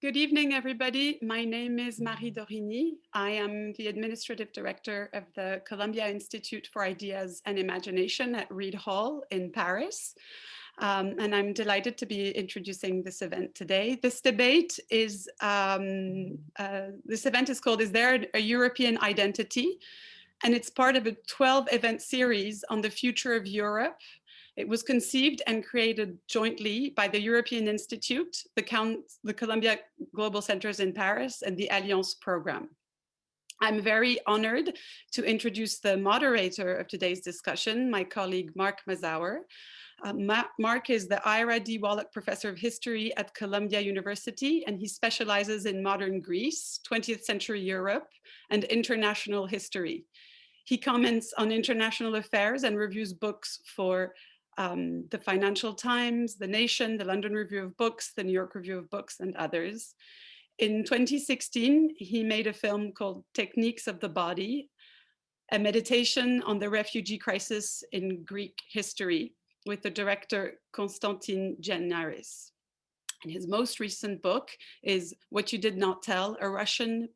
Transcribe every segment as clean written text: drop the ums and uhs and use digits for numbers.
Good evening, everybody. My name is Marie Dorigny. I am the Administrative Director of the Columbia Institute for Ideas and Imagination at Reed Hall in Paris. And I'm delighted to be introducing this event today. This debate is, this event is called, Is There a European Identity? And it's part of a 12 event series on the future of Europe. It was conceived and created jointly by the European Institute, the Columbia Global Centers in Paris, and the Alliance program. I'm very honored to introduce the moderator of today's discussion, my colleague, Mark Mazower. Mark is the Ira D. Wallach Professor of History at Columbia University, and he specializes in modern Greece, 20th century Europe, and international history. He comments on international affairs and reviews books for the Financial Times, The Nation, the London Review of Books, the New York Review of Books, and others. In 2016, he made a film called Techniques of the Body, a meditation on the refugee crisis in Greek history with the director Konstantin Giannaris. And his most recent book is What You Did Not Tell, a Russian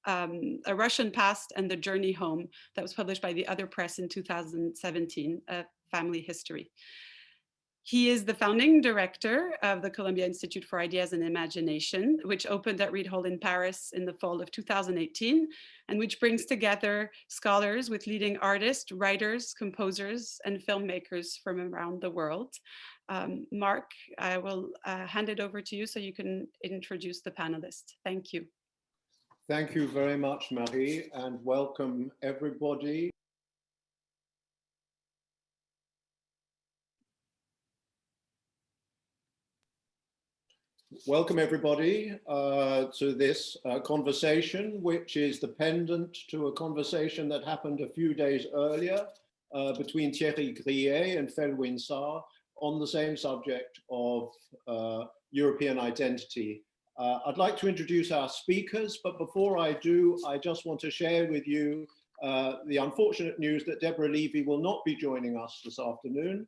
past and the journey home, that was published by the Other Press in 2017, a family history. He is the founding director of the Columbia Institute for Ideas and Imagination, which opened at Reed Hall in Paris in the fall of 2018, and which brings together scholars with leading artists, writers, composers, and filmmakers from around the world. Mark, I will hand it over to you so you can introduce the panelists. Thank you. Thank you very much, Marie, and welcome everybody. Welcome everybody to this conversation, which is the pendant to a conversation that happened a few days earlier between Thierry Grillet and Felwine Sarr on the same subject of European identity. I'd like to introduce our speakers, but before I do, I just want to share with you the unfortunate news that Deborah Levy will not be joining us this afternoon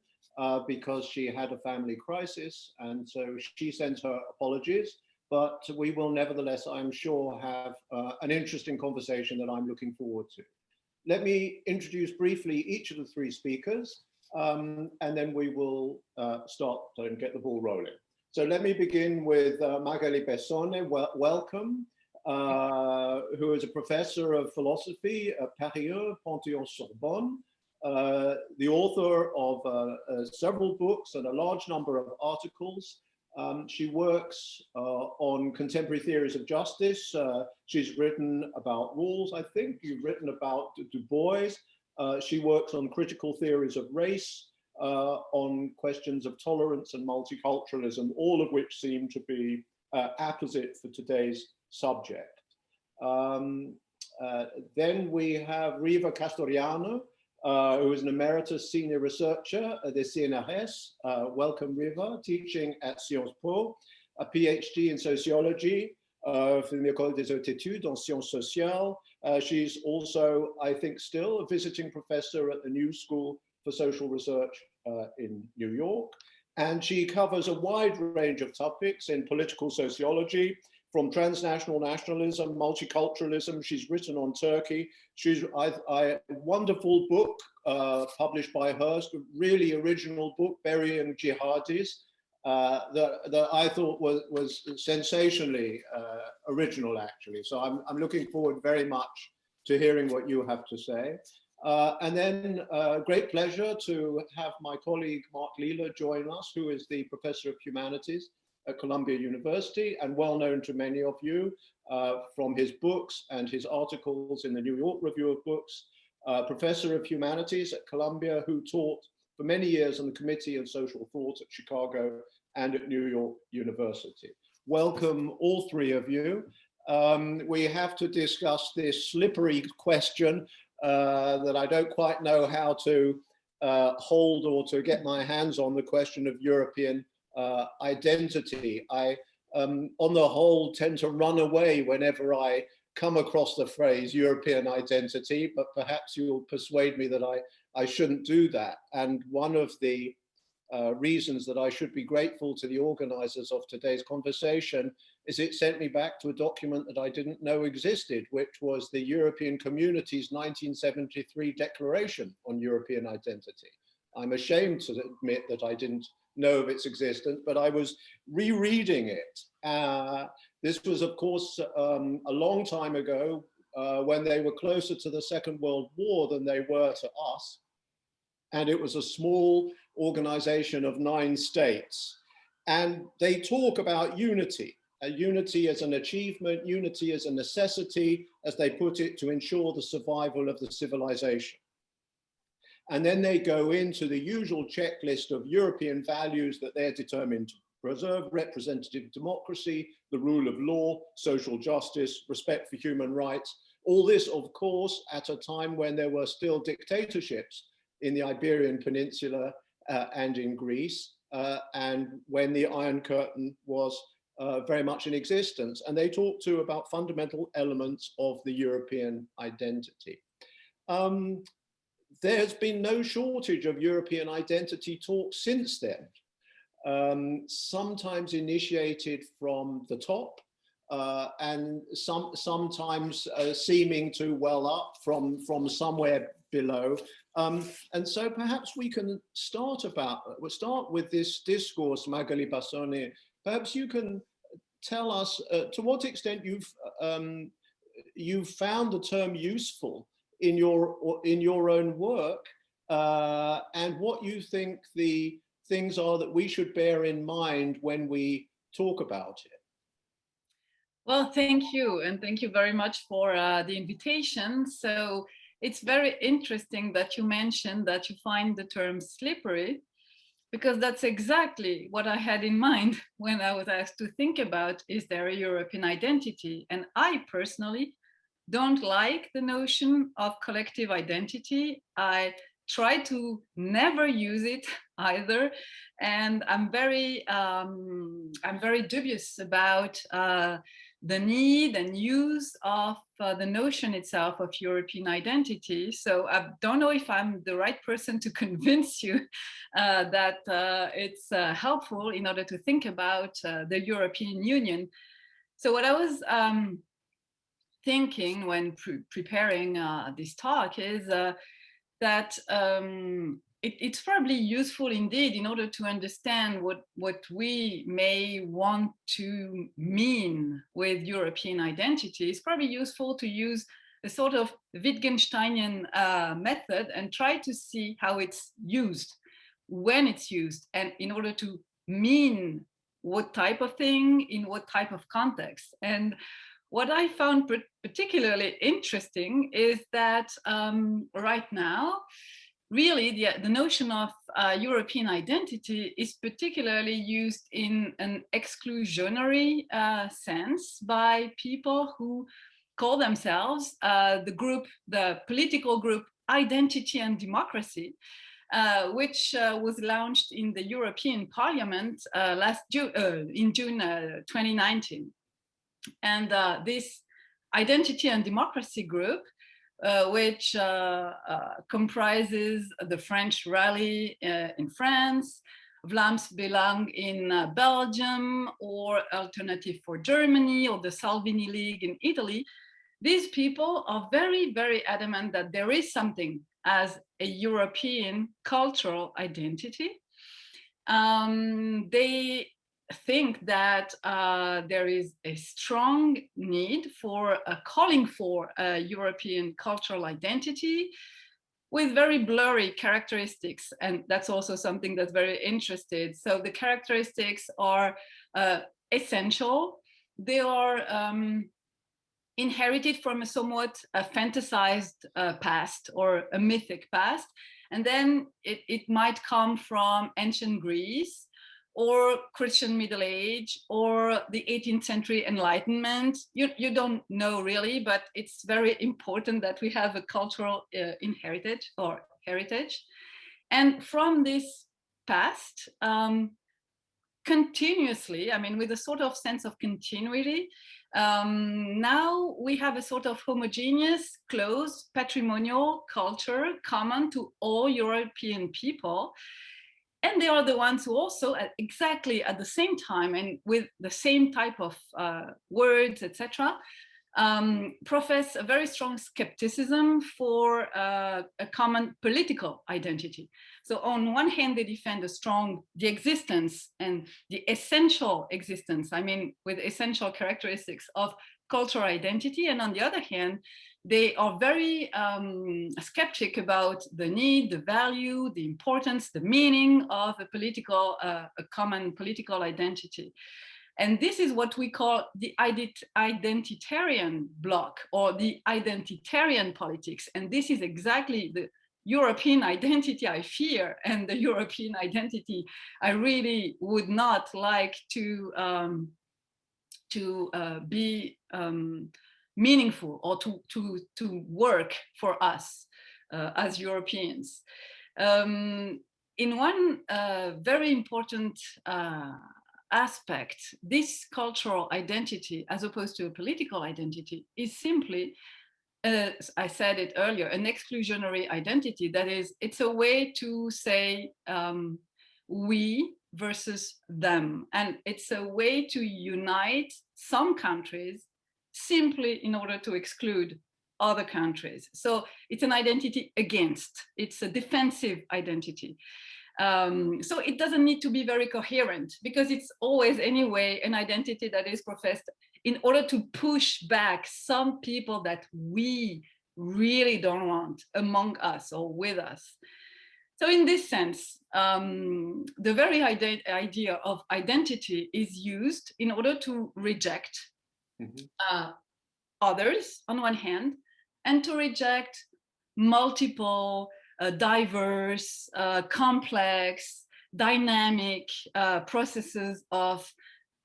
because she had a family crisis, and so she sends her apologies, but we will nevertheless, I'm sure, have an interesting conversation that I'm looking forward to. Let me introduce briefly each of the three speakers, and then we will start and get the ball rolling. So let me begin with Magali Bessone, welcome, who is a professor of philosophy at Paris, Panthéon-Sorbonne, the author of several books and a large number of articles. She works on contemporary theories of justice. She's written about rules, I think. You've written about Du Bois. She works on critical theories of race, on questions of tolerance and multiculturalism, all of which seem to be apposite for today's subject. Then we have Riva Kastoryano, who is an emeritus senior researcher at the CNRS. Welcome, Riva, teaching at Sciences Po, a PhD in sociology from the Ecole des Hautes Études en Sciences Sociales. She's also, I think, still a visiting professor at the New School for Social Research in New York. And she covers a wide range of topics in political sociology, from transnational nationalism, multiculturalism. She's written on Turkey. She's a wonderful book published by her, a really original book, Burying Jihadis, that I thought was sensationally original, actually. So I'm looking forward very much to hearing what you have to say. And then great pleasure to have my colleague Mark Lilla join us, who is the Professor of Humanities at Columbia University and well known to many of you from his books and his articles in the New York Review of Books, Professor of Humanities at Columbia, who taught for many years on the Committee of Social Thought at Chicago and at New York University. Welcome, all three of you. We have to discuss this slippery question that I don't quite know how to hold or to get my hands on, the question of European identity. I, on the whole, tend to run away whenever I come across the phrase European identity, but perhaps you'll persuade me that I shouldn't do that. And one of the reasons that I should be grateful to the organizers of today's conversation is it sent me back to a document that I didn't know existed, which was the European Community's 1973 Declaration on European Identity. I'm ashamed to admit that I didn't know of its existence, but I was rereading it. This was, of course, a long time ago when they were closer to the Second World War than they were to us. And it was a small organization of 9 states. And they talk about unity, unity as an achievement, unity as a necessity, as they put it, to ensure the survival of the civilization. And then they go into the usual checklist of European values that they're determined to preserve: representative democracy, the rule of law, social justice, respect for human rights. All this, of course, at a time when there were still dictatorships in the Iberian Peninsula and in Greece, and when the Iron Curtain was very much in existence. And they talk too about fundamental elements of the European identity. There's been no shortage of European identity talk since then, sometimes initiated from the top, and sometimes seeming to well up from somewhere below. And so perhaps we can we'll start with this discourse, Magali Bessone. Perhaps you can tell us to what extent you've found the term useful in your own work, and what you think the things are that we should bear in mind when we talk about it. Well, thank you, and thank you very much for the invitation. So it's very interesting that you mentioned that you find the term slippery, because that's exactly what I had in mind when I was asked to think about, is there a European identity? And I personally don't like the notion of collective identity. I try to never use it either, and I'm very dubious about the need and use of the notion itself of European identity. So I don't know if I'm the right person to convince you that it's helpful in order to think about the European Union. So what I was thinking when preparing this talk is that it's probably useful indeed in order to understand what we may want to mean with European identity. It's probably useful to use a sort of Wittgensteinian method and try to see how it's used, when it's used, and in order to mean what type of thing in what type of context. And what I found particularly interesting is that right now, really the notion of European identity is particularly used in an exclusionary sense by people who call themselves the political group Identity and Democracy, which was launched in the European Parliament in June 2019. And this Identity and Democracy group, which comprises the French Rally in France, Vlaams Belang in Belgium, or Alternative for Germany, or the Salvini League in Italy, these people are very, very adamant that there is something as a European cultural identity. They think that there is a strong need for calling for a European cultural identity with very blurry characteristics. And that's also something that's very interesting. So the characteristics are essential. They are inherited from a somewhat fantasized past or a mythic past. And then it might come from ancient Greece, or Christian Middle Age, or the 18th century Enlightenment. You don't know really, but it's very important that we have a cultural heritage. And from this past, continuously, I mean, with a sort of sense of continuity, now we have a sort of homogeneous, close, patrimonial culture common to all European people. And they are the ones who also exactly at the same time and with the same type of words, etc., profess a very strong skepticism for a common political identity. So on one hand, they defend the existence and the essential existence, I mean, with essential characteristics of cultural identity. And on the other hand, they are very skeptic about the need, the value, the importance, the meaning of a common political identity. And this is what we call the identitarian bloc or the identitarian politics. And this is exactly the European identity I fear, and the European identity I really would not like to be meaningful or to work for us as Europeans. In one very important aspect, this cultural identity, as opposed to a political identity, is simply, as I said it earlier, an exclusionary identity. That is, it's a way to say we versus them. And it's a way to unite some countries simply in order to exclude other countries. So it's an identity against, it's a defensive identity. So it doesn't need to be very coherent, because it's always anyway an identity that is professed in order to push back some people that we really don't want among us or with us. So in this sense, the very idea of identity is used in order to reject others on one hand, and to reject multiple, diverse, complex, dynamic processes of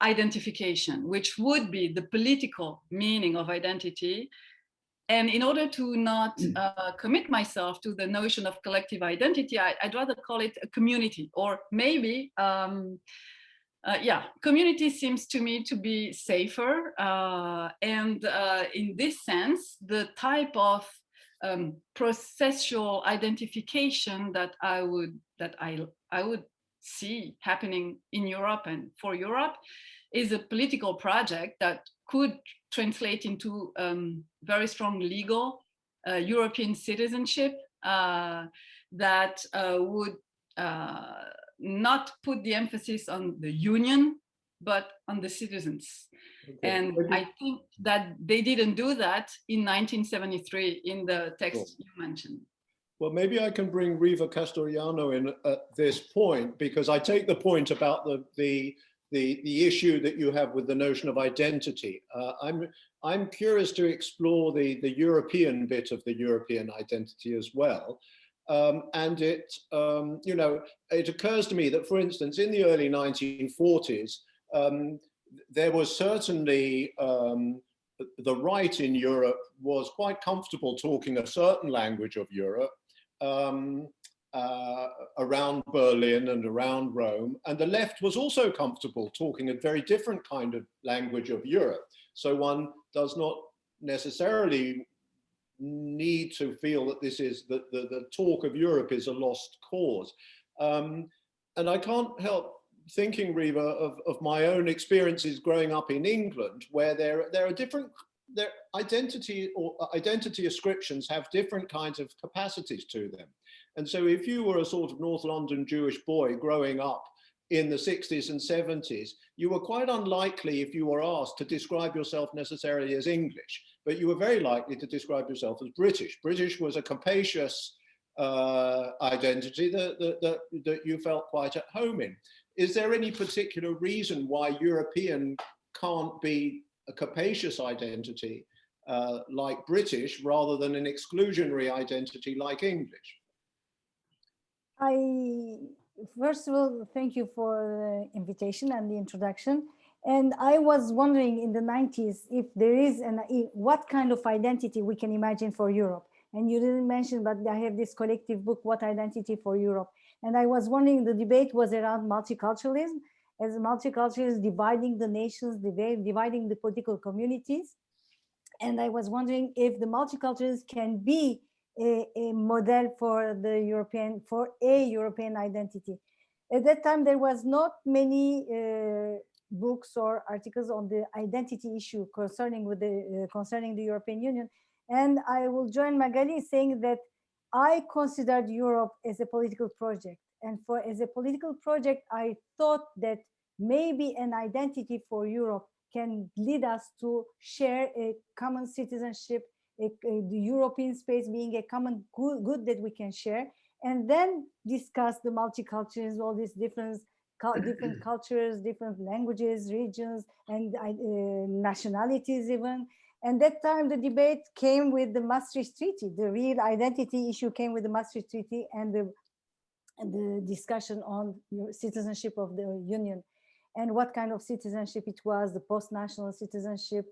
identification, which would be the political meaning of identity. And in order to not commit myself to the notion of collective identity, I'd rather call it a community, or maybe, community seems to me to be safer. And in this sense, the type of processual identification that I would see happening in Europe and for Europe is a political project that could translate into very strong legal European citizenship that would not put the emphasis on the union, but on the citizens. Okay. And I think that they didn't do that in 1973 in the text you mentioned. Well, maybe I can bring Riva Kastoryano in at this point, because I take the point about the issue that you have with the notion of identity. I'm curious to explore the European bit of the European identity as well. And it occurs to me that, for instance, in the early 1940s, there was certainly the right in Europe was quite comfortable talking a certain language of Europe around Berlin and around Rome, and the left was also comfortable talking a very different kind of language of Europe. So one does not necessarily need to feel that this is the talk of Europe is a lost cause. And I can't help thinking, Riva, of my own experiences growing up in England, where there are different, their identity ascriptions have different kinds of capacities to them. And so if you were a sort of North London Jewish boy growing up in the 60s and 70s, you were quite unlikely, if you were asked, to describe yourself necessarily as English, but you were very likely to describe yourself as British. British was a capacious identity that you felt quite at home in. Is there any particular reason why European can't be a capacious identity like British rather than an exclusionary identity like English? First of all, thank you for the invitation and the introduction. And I was wondering in the 90s if there is what kind of identity we can imagine for Europe. And you didn't mention, but I have this collective book, What Identity for Europe? And I was wondering, the debate was around multiculturalism, as multiculturalism dividing the nations, dividing the political communities. And I was wondering if the multiculturalism can be a model for a European identity. At that time, there was not many books or articles on the identity issue concerning the European Union. And I will join Magali saying that I considered Europe as a political project. And as a political project, I thought that maybe an identity for Europe can lead us to share a common citizenship, the European space being a common good that we can share, and then discuss the multiculturalism, all these different cultures, different languages, regions, and nationalities even. And that time the debate came with the Maastricht Treaty. The real identity issue came with the Maastricht Treaty and the discussion on citizenship of the Union and what kind of citizenship it was, the post-national citizenship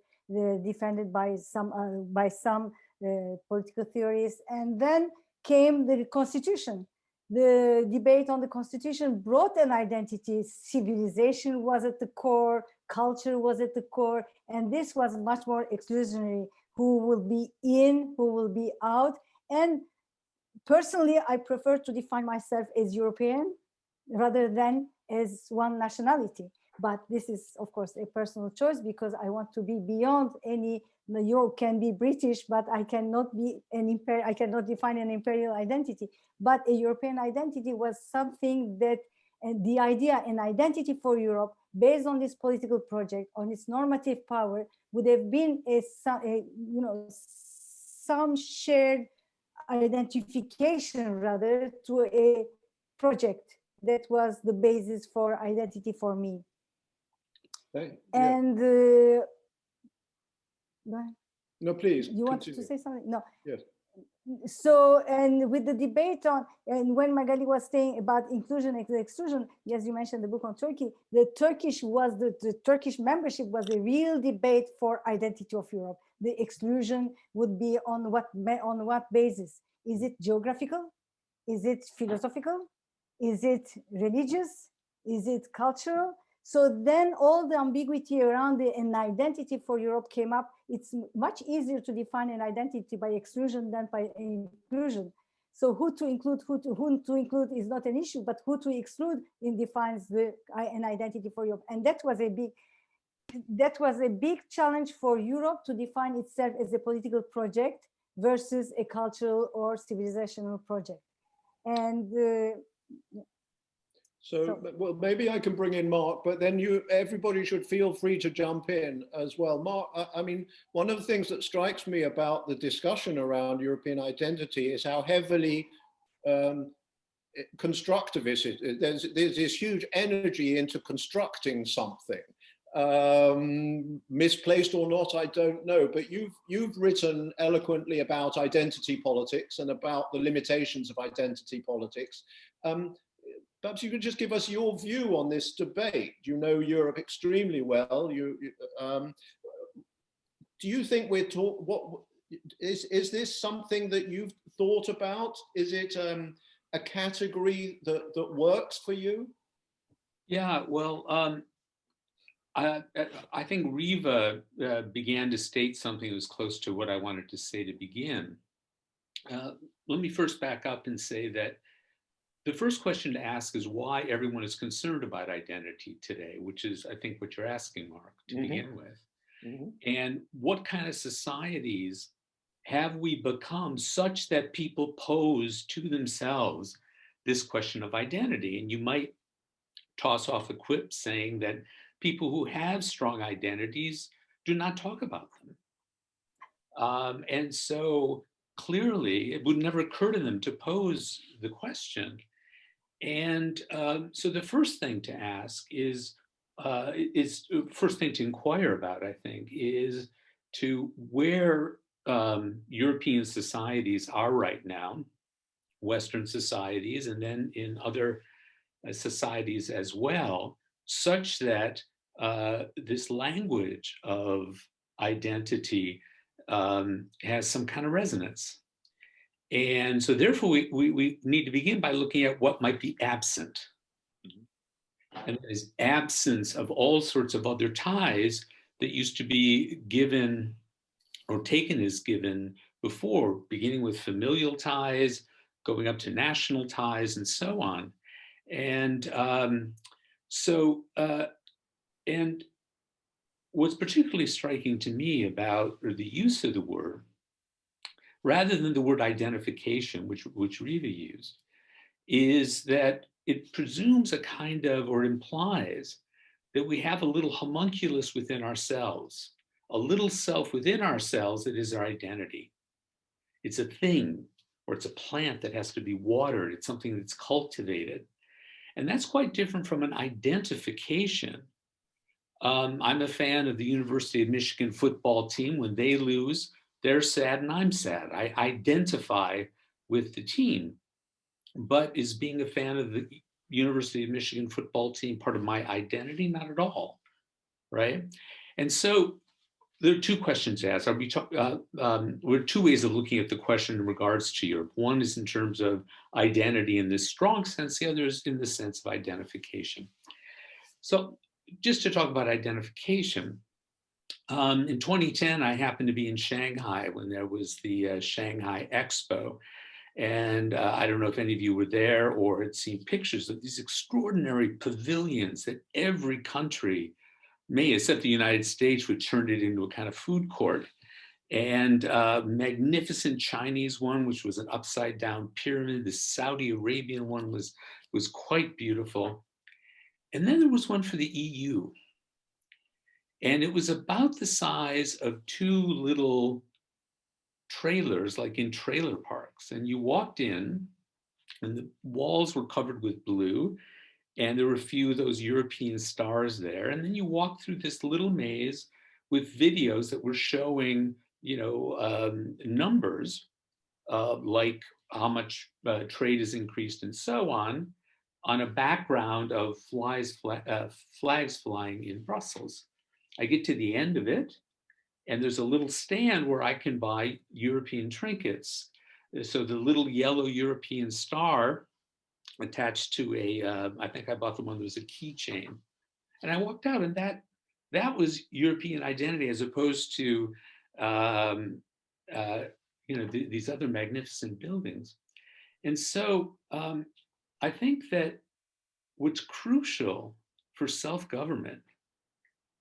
defended by some political theories. And then came the Constitution. The debate on the Constitution brought an identity. Civilization was at the core, culture was at the core, and this was much more exclusionary. Who will be in, who will be out. And personally, I prefer to define myself as European rather than as one nationality. But this is, of course, a personal choice because I want to be beyond any. You can be British, but I cannot be I cannot define an imperial identity. But a European identity was something that, the idea, an identity for Europe based on this political project, on its normative power, would have been some shared identification rather to a project that was the basis for identity for me. And no, please. You wanted to say something? No. Yes. So, and with the debate on, and when Magali was saying about inclusion and exclusion, yes, you mentioned the book on Turkey. The Turkish membership was a real debate for identity of Europe. The exclusion would be on what basis? Is it geographical? Is it philosophical? Is it religious? Is it cultural? So then all the ambiguity around an identity for Europe came up. It's much easier to define an identity by exclusion than by inclusion. So who to include is not an issue, but who to exclude defines an identity for Europe. And that was a big challenge for Europe to define itself as a political project versus a cultural or civilizational project. And So, well, maybe I can bring in Mark, but then everybody should feel free to jump in as well. Mark, I mean, one of the things that strikes me about the discussion around European identity is how heavily constructivist it is. There's this huge energy into constructing something. Misplaced or not, I don't know, but you've written eloquently about identity politics and about the limitations of identity politics. Perhaps you could just give us your view on this debate. You know Europe extremely well. Do you think is this something that you've thought about? Is it a category that works for you? Yeah, well, I think Riva began to state something that was close to what I wanted to say to begin. Let me first back up and say that the first question to ask is why everyone is concerned about identity today, which is, I think, what you're asking, Mark, to begin with. And what kind of societies have we become such that people pose to themselves this question of identity? And you might toss off a quip saying that people who have strong identities do not talk about them. And so clearly, it would never occur to them to pose the question. And so the first thing to ask is first thing to inquire about, I think, is to where European societies are right now, Western societies, and then in other societies as well, such that this language of identity has some kind of resonance. And so therefore, we need to begin by looking at what might be absent. And that is absence of all sorts of other ties that used to be given or taken as given before, beginning with familial ties, going up to national ties, and so on. And and what's particularly striking to me about the use of the word, rather than the word identification, which Riva used, is that it presumes a kind of, or implies that we have a little homunculus within ourselves, a little self within ourselves that is our identity. It's a thing, or it's a plant that has to be watered. It's something that's cultivated. And that's quite different from an identification. I'm a fan of the University of Michigan football team. When they lose, they're sad and I'm sad. I identify with the team. But is being a fan of the University of Michigan football team part of my identity? Not at all, right? And so there are two questions to ask. We're two ways of looking at the question in regards to Europe. One is in terms of identity in this strong sense, the other is in the sense of identification. So just to talk about identification, in 2010, I happened to be in Shanghai when there was the Shanghai Expo. And I don't know if any of you were there or had seen pictures of these extraordinary pavilions that every country made, except the United States, which turned it into a kind of food court. And magnificent Chinese one, which was an upside down pyramid. The Saudi Arabian one was quite beautiful. And then there was one for the EU. And it was about the size of two little trailers, like in trailer parks. And you walked in and the walls were covered with blue and there were a few of those European stars there. And then you walked through this little maze with videos that were showing, numbers like how much trade has increased and so on a background of flags flying in Brussels. I get to the end of it, and there's a little stand where I can buy European trinkets. So the little yellow European star attached to I think I bought the one that was a keychain. And I walked out, and that was European identity, as opposed to these other magnificent buildings. And so I think that what's crucial for self-government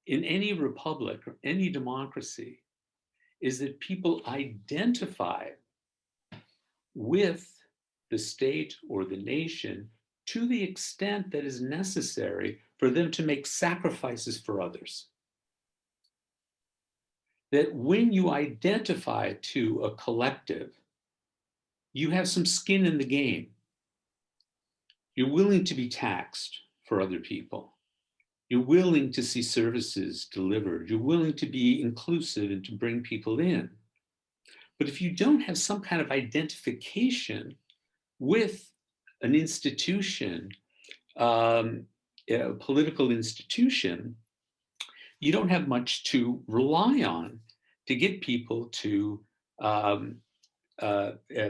in any republic or any democracy is that people identify with the state or the nation to the extent that is necessary for them to make sacrifices for others. That when you identify to a collective, you have some skin in the game. You're willing to be taxed for other people. You're willing to see services delivered. You're willing to be inclusive and to bring people in. But if you don't have some kind of identification with an institution, a political institution, you don't have much to rely on to get people to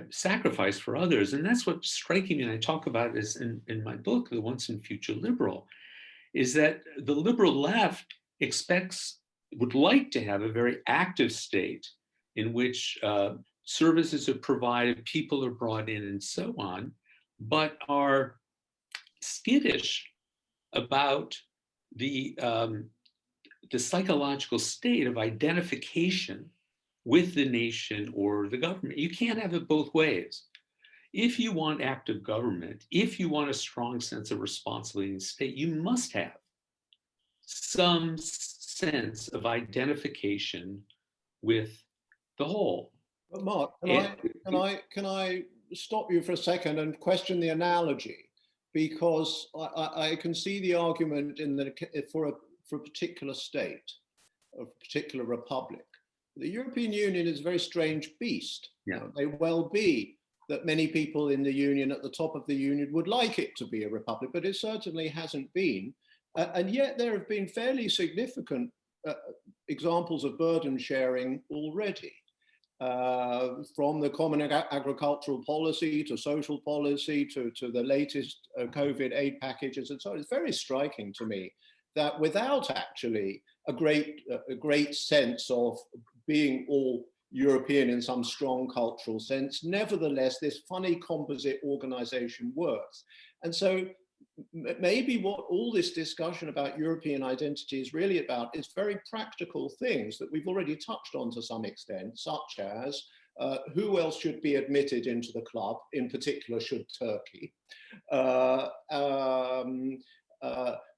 sacrifice for others. And that's what's striking me, and I talk about this in my book, The Once and Future Liberal, is that the liberal left would like to have a very active state in which services are provided, people are brought in, and so on, but are skittish about the psychological state of identification with the nation or the government. You can't have it both ways. If you want active government, if you want a strong sense of responsibility in the state, you must have some sense of identification with the whole. But Mark, can I stop you for a second and question the analogy? Because I can see the argument for a particular state, a particular republic. The European Union is a very strange beast. Yeah. It may well be that many people in the union, at the top of the union, would like it to be a republic, but it certainly hasn't been. And yet there have been fairly significant examples of burden sharing already, from the common agricultural policy to social policy to the latest COVID aid packages and so on. It's very striking to me that without actually a great sense of being all European in some strong cultural sense, nevertheless, this funny composite organization works. And so maybe what all this discussion about European identity is really about is very practical things that we've already touched on to some extent, such as who else should be admitted into the club, in particular should Turkey,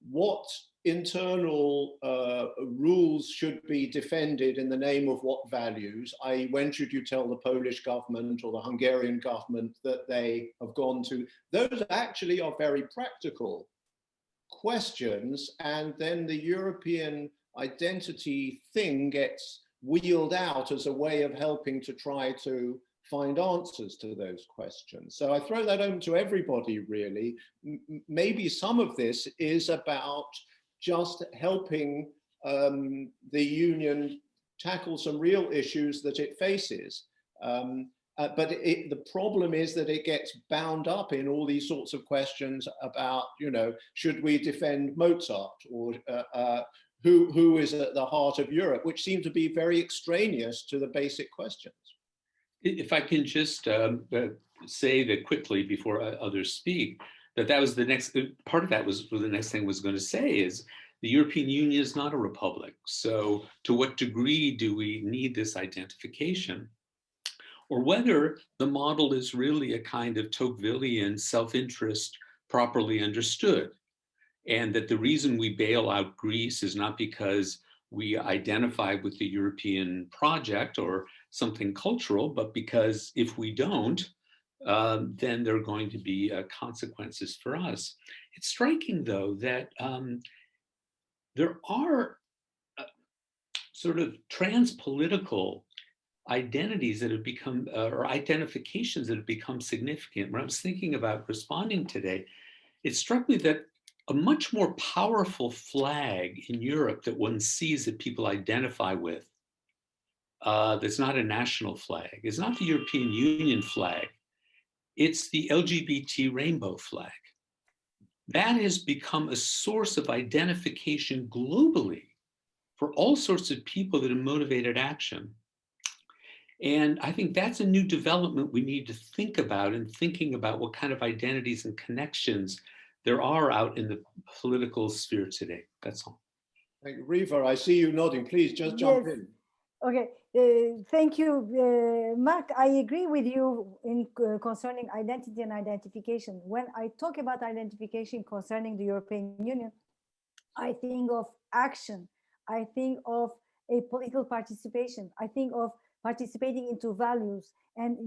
what internal rules should be defended in the name of what values, i.e. when should you tell the Polish government or the Hungarian government that they have gone to, those actually are very practical questions, and then the European identity thing gets wheeled out as a way of helping to try to find answers to those questions. So I throw that home to everybody, really. Maybe some of this is about just helping the union tackle some real issues that it faces. But the problem is that it gets bound up in all these sorts of questions about, you know, should we defend Mozart, or who is at the heart of Europe, which seem to be very extraneous to the basic questions. If I can just say that quickly before others speak, that was the next part of that was the next thing I was going to say is the European Union is not a republic. So to what degree do we need this identification? Or whether the model is really a kind of Tocquevillian self-interest properly understood. And that the reason we bail out Greece is not because we identify with the European project or something cultural, but because if we don't, then there are going to be consequences for us. It's striking, though, that there are sort of trans-political identities that have become, or identifications that have become significant. When I was thinking about responding today, it struck me that a much more powerful flag in Europe that one sees that people identify with, that's not a national flag, is not the European Union flag, it's the LGBT rainbow flag. That has become a source of identification globally for all sorts of people that have motivated action. And I think that's a new development we need to think about in thinking about what kind of identities and connections there are out in the political sphere today. That's all. Thank you. Riva, I see you nodding. Please just jump in. Okay, thank you, Mark. I agree with you in concerning identity and identification. When I talk about identification concerning the European Union, I think of action. I think of a political participation. I think of participating into values. And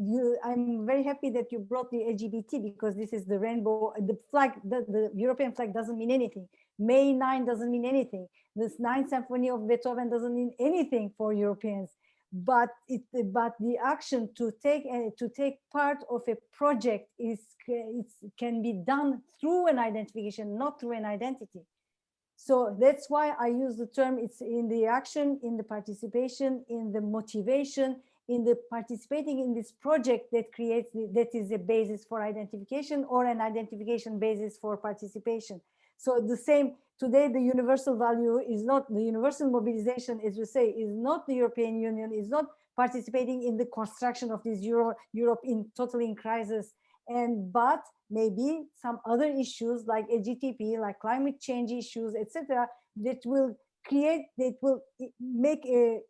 I'm very happy that you brought the LGBT, because this is the rainbow, the flag, the European flag doesn't mean anything. May 9 doesn't mean anything. This 9th Symphony of Beethoven doesn't mean anything for Europeans. But the action to take part of a project can be done through an identification, not through an identity. So that's why I use the term, it's in the action, in the participation, in the motivation, in the participating in this project that creates, that is a basis for identification, or an identification basis for participation. So the same, today the universal value is not, the universal mobilization, as you say, is not the European Union, is not participating in the construction of this Europe totally in crisis. But maybe some other issues like LGTB, like climate change issues, etc., that will create, that will make an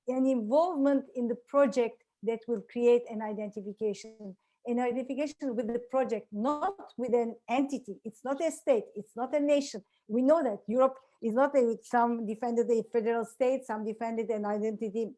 involvement in the project that will create an identification with the project, not with an entity. It's not a state, it's not a nation. We know that Europe is not some defended a federal state, some defended an identity,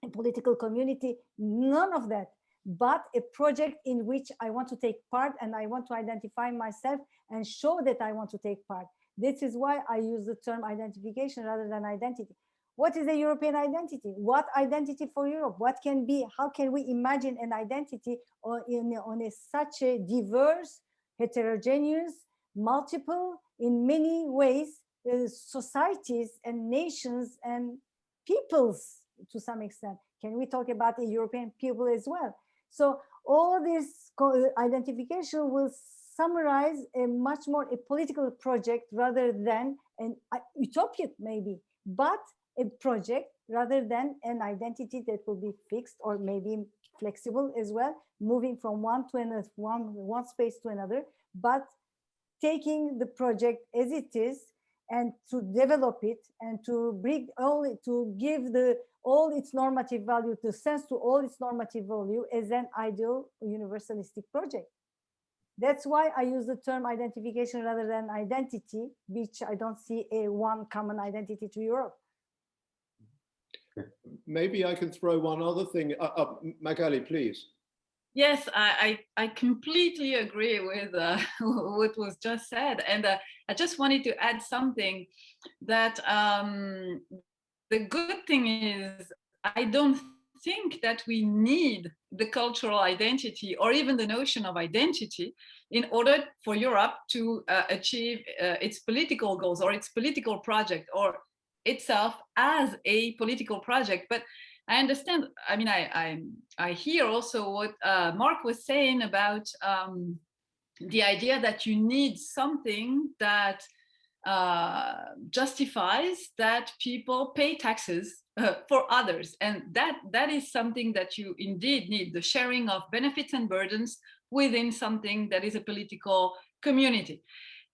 a political community, none of that. But a project in which I want to take part, and I want to identify myself and show that I want to take part. This is why I use the term identification rather than identity. What is a European identity? What identity for Europe? What can be, how can we imagine an identity on such a diverse, heterogeneous, multiple, in many ways, societies and nations and peoples to some extent? Can we talk about the European people as well? So all this identification will summarize a much more a political project rather than an utopian maybe, but a project rather than an identity that will be fixed or maybe flexible as well, moving from one space to another, but taking the project as it is and to develop it and to bring to give all its normative value, to sense to all its normative value as an ideal universalistic project. That's why I use the term identification rather than identity, which I don't see one common identity to Europe. Maybe I can throw one other thing. Magali, please. Yes, I completely agree with what was just said. And I just wanted to add something that the good thing is, I don't think that we need the cultural identity or even the notion of identity in order for Europe to achieve its political goals or its political project or itself as a political project. But I understand, I mean, I hear also what Mark was saying about the idea that you need something that justifies that people pay taxes for others. And that is something that you indeed need, the sharing of benefits and burdens within something that is a political community.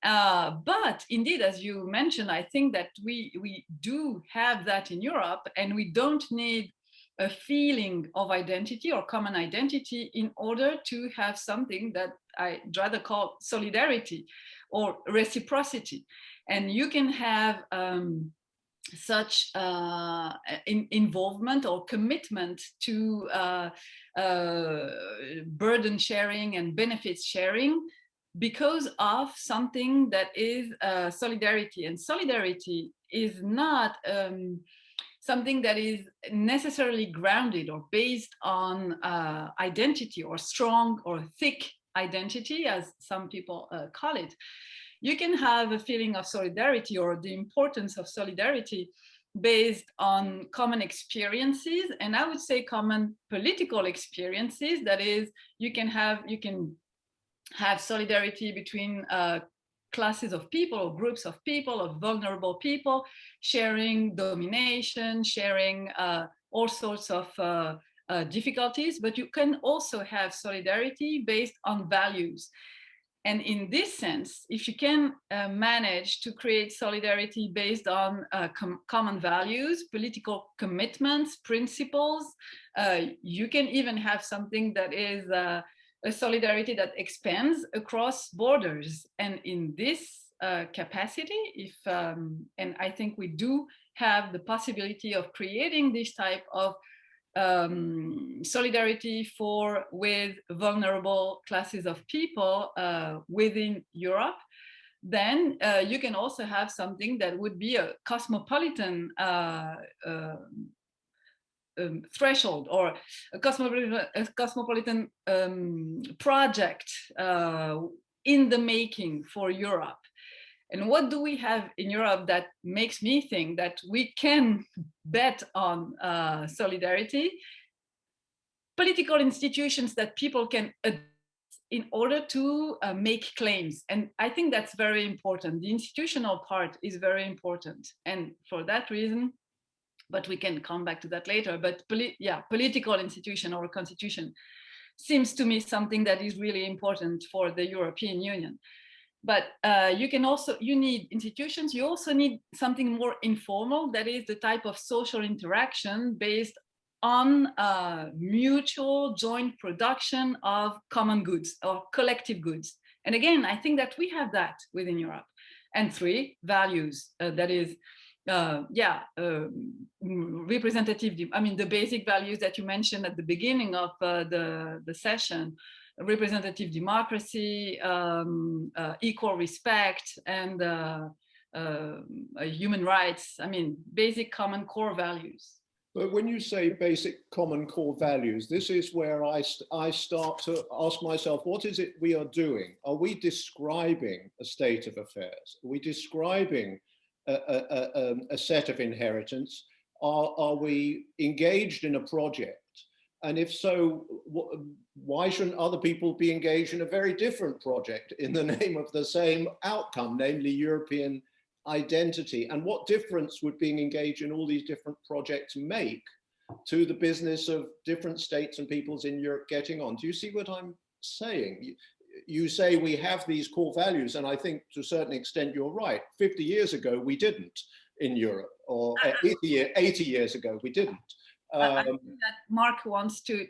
But indeed, as you mentioned, I think that we do have that in Europe, and we don't need a feeling of identity or common identity in order to have something that I'd rather call solidarity or reciprocity. And you can have such involvement or commitment to burden sharing and benefits sharing because of something that is solidarity. And solidarity is not something that is necessarily grounded or based on identity or strong or thick identity, as some people call it. You can have a feeling of solidarity or the importance of solidarity based on common experiences, and I would say common political experiences. That is, you can have solidarity between classes of people or groups of people, of vulnerable people, sharing domination, sharing all sorts of difficulties, but you can also have solidarity based on values. And in this sense, if you can manage to create solidarity based on common values, political commitments, principles, you can even have something that is a solidarity that expands across borders. And in this capacity, and I think we do have the possibility of creating this type of solidarity with vulnerable classes of people within Europe, then you can also have something that would be a cosmopolitan threshold or a cosmopolitan project in the making for Europe. And what do we have in Europe that makes me think that we can bet on solidarity? Political institutions that people can adopt in order to make claims. And I think that's very important. The institutional part is very important. And for that reason, but we can come back to that later, but political institution or constitution seems to me something that is really important for the European Union. But you need institutions, you also need something more informal, that is the type of social interaction based on mutual joint production of common goods or collective goods. And again, I think that we have that within Europe. And 3, values, that is, representative, I mean, the basic values that you mentioned at the beginning of the session, representative democracy, equal respect, and human rights. I mean, basic common core values. But when you say basic common core values, this is where I start to ask myself, what is it we are doing? Are we describing a state of affairs? Are we describing a set of inheritance? Are we engaged in a project? And if so, why shouldn't other people be engaged in a very different project in the name of the same outcome, namely European identity? And what difference would being engaged in all these different projects make to the business of different states and peoples in Europe getting on? Do you see what I'm saying? you say we have these core values, and I think to a certain extent you're right. 50 years ago, we didn't in Europe, or 80 years ago, we didn't. I think that Mark wants to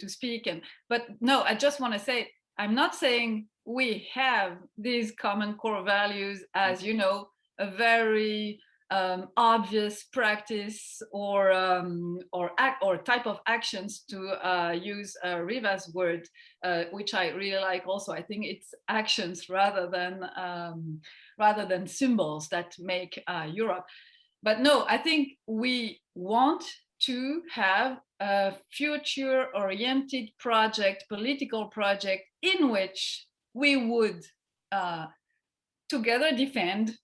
speak, but no, I just want to say, I'm not saying we have these common core values as, you know, a very obvious practice or type of actions, to use Riva's word, which I really like also. I think it's actions rather than symbols that make Europe. But no, I think we want to have a future-oriented project, political project, in which we would together defend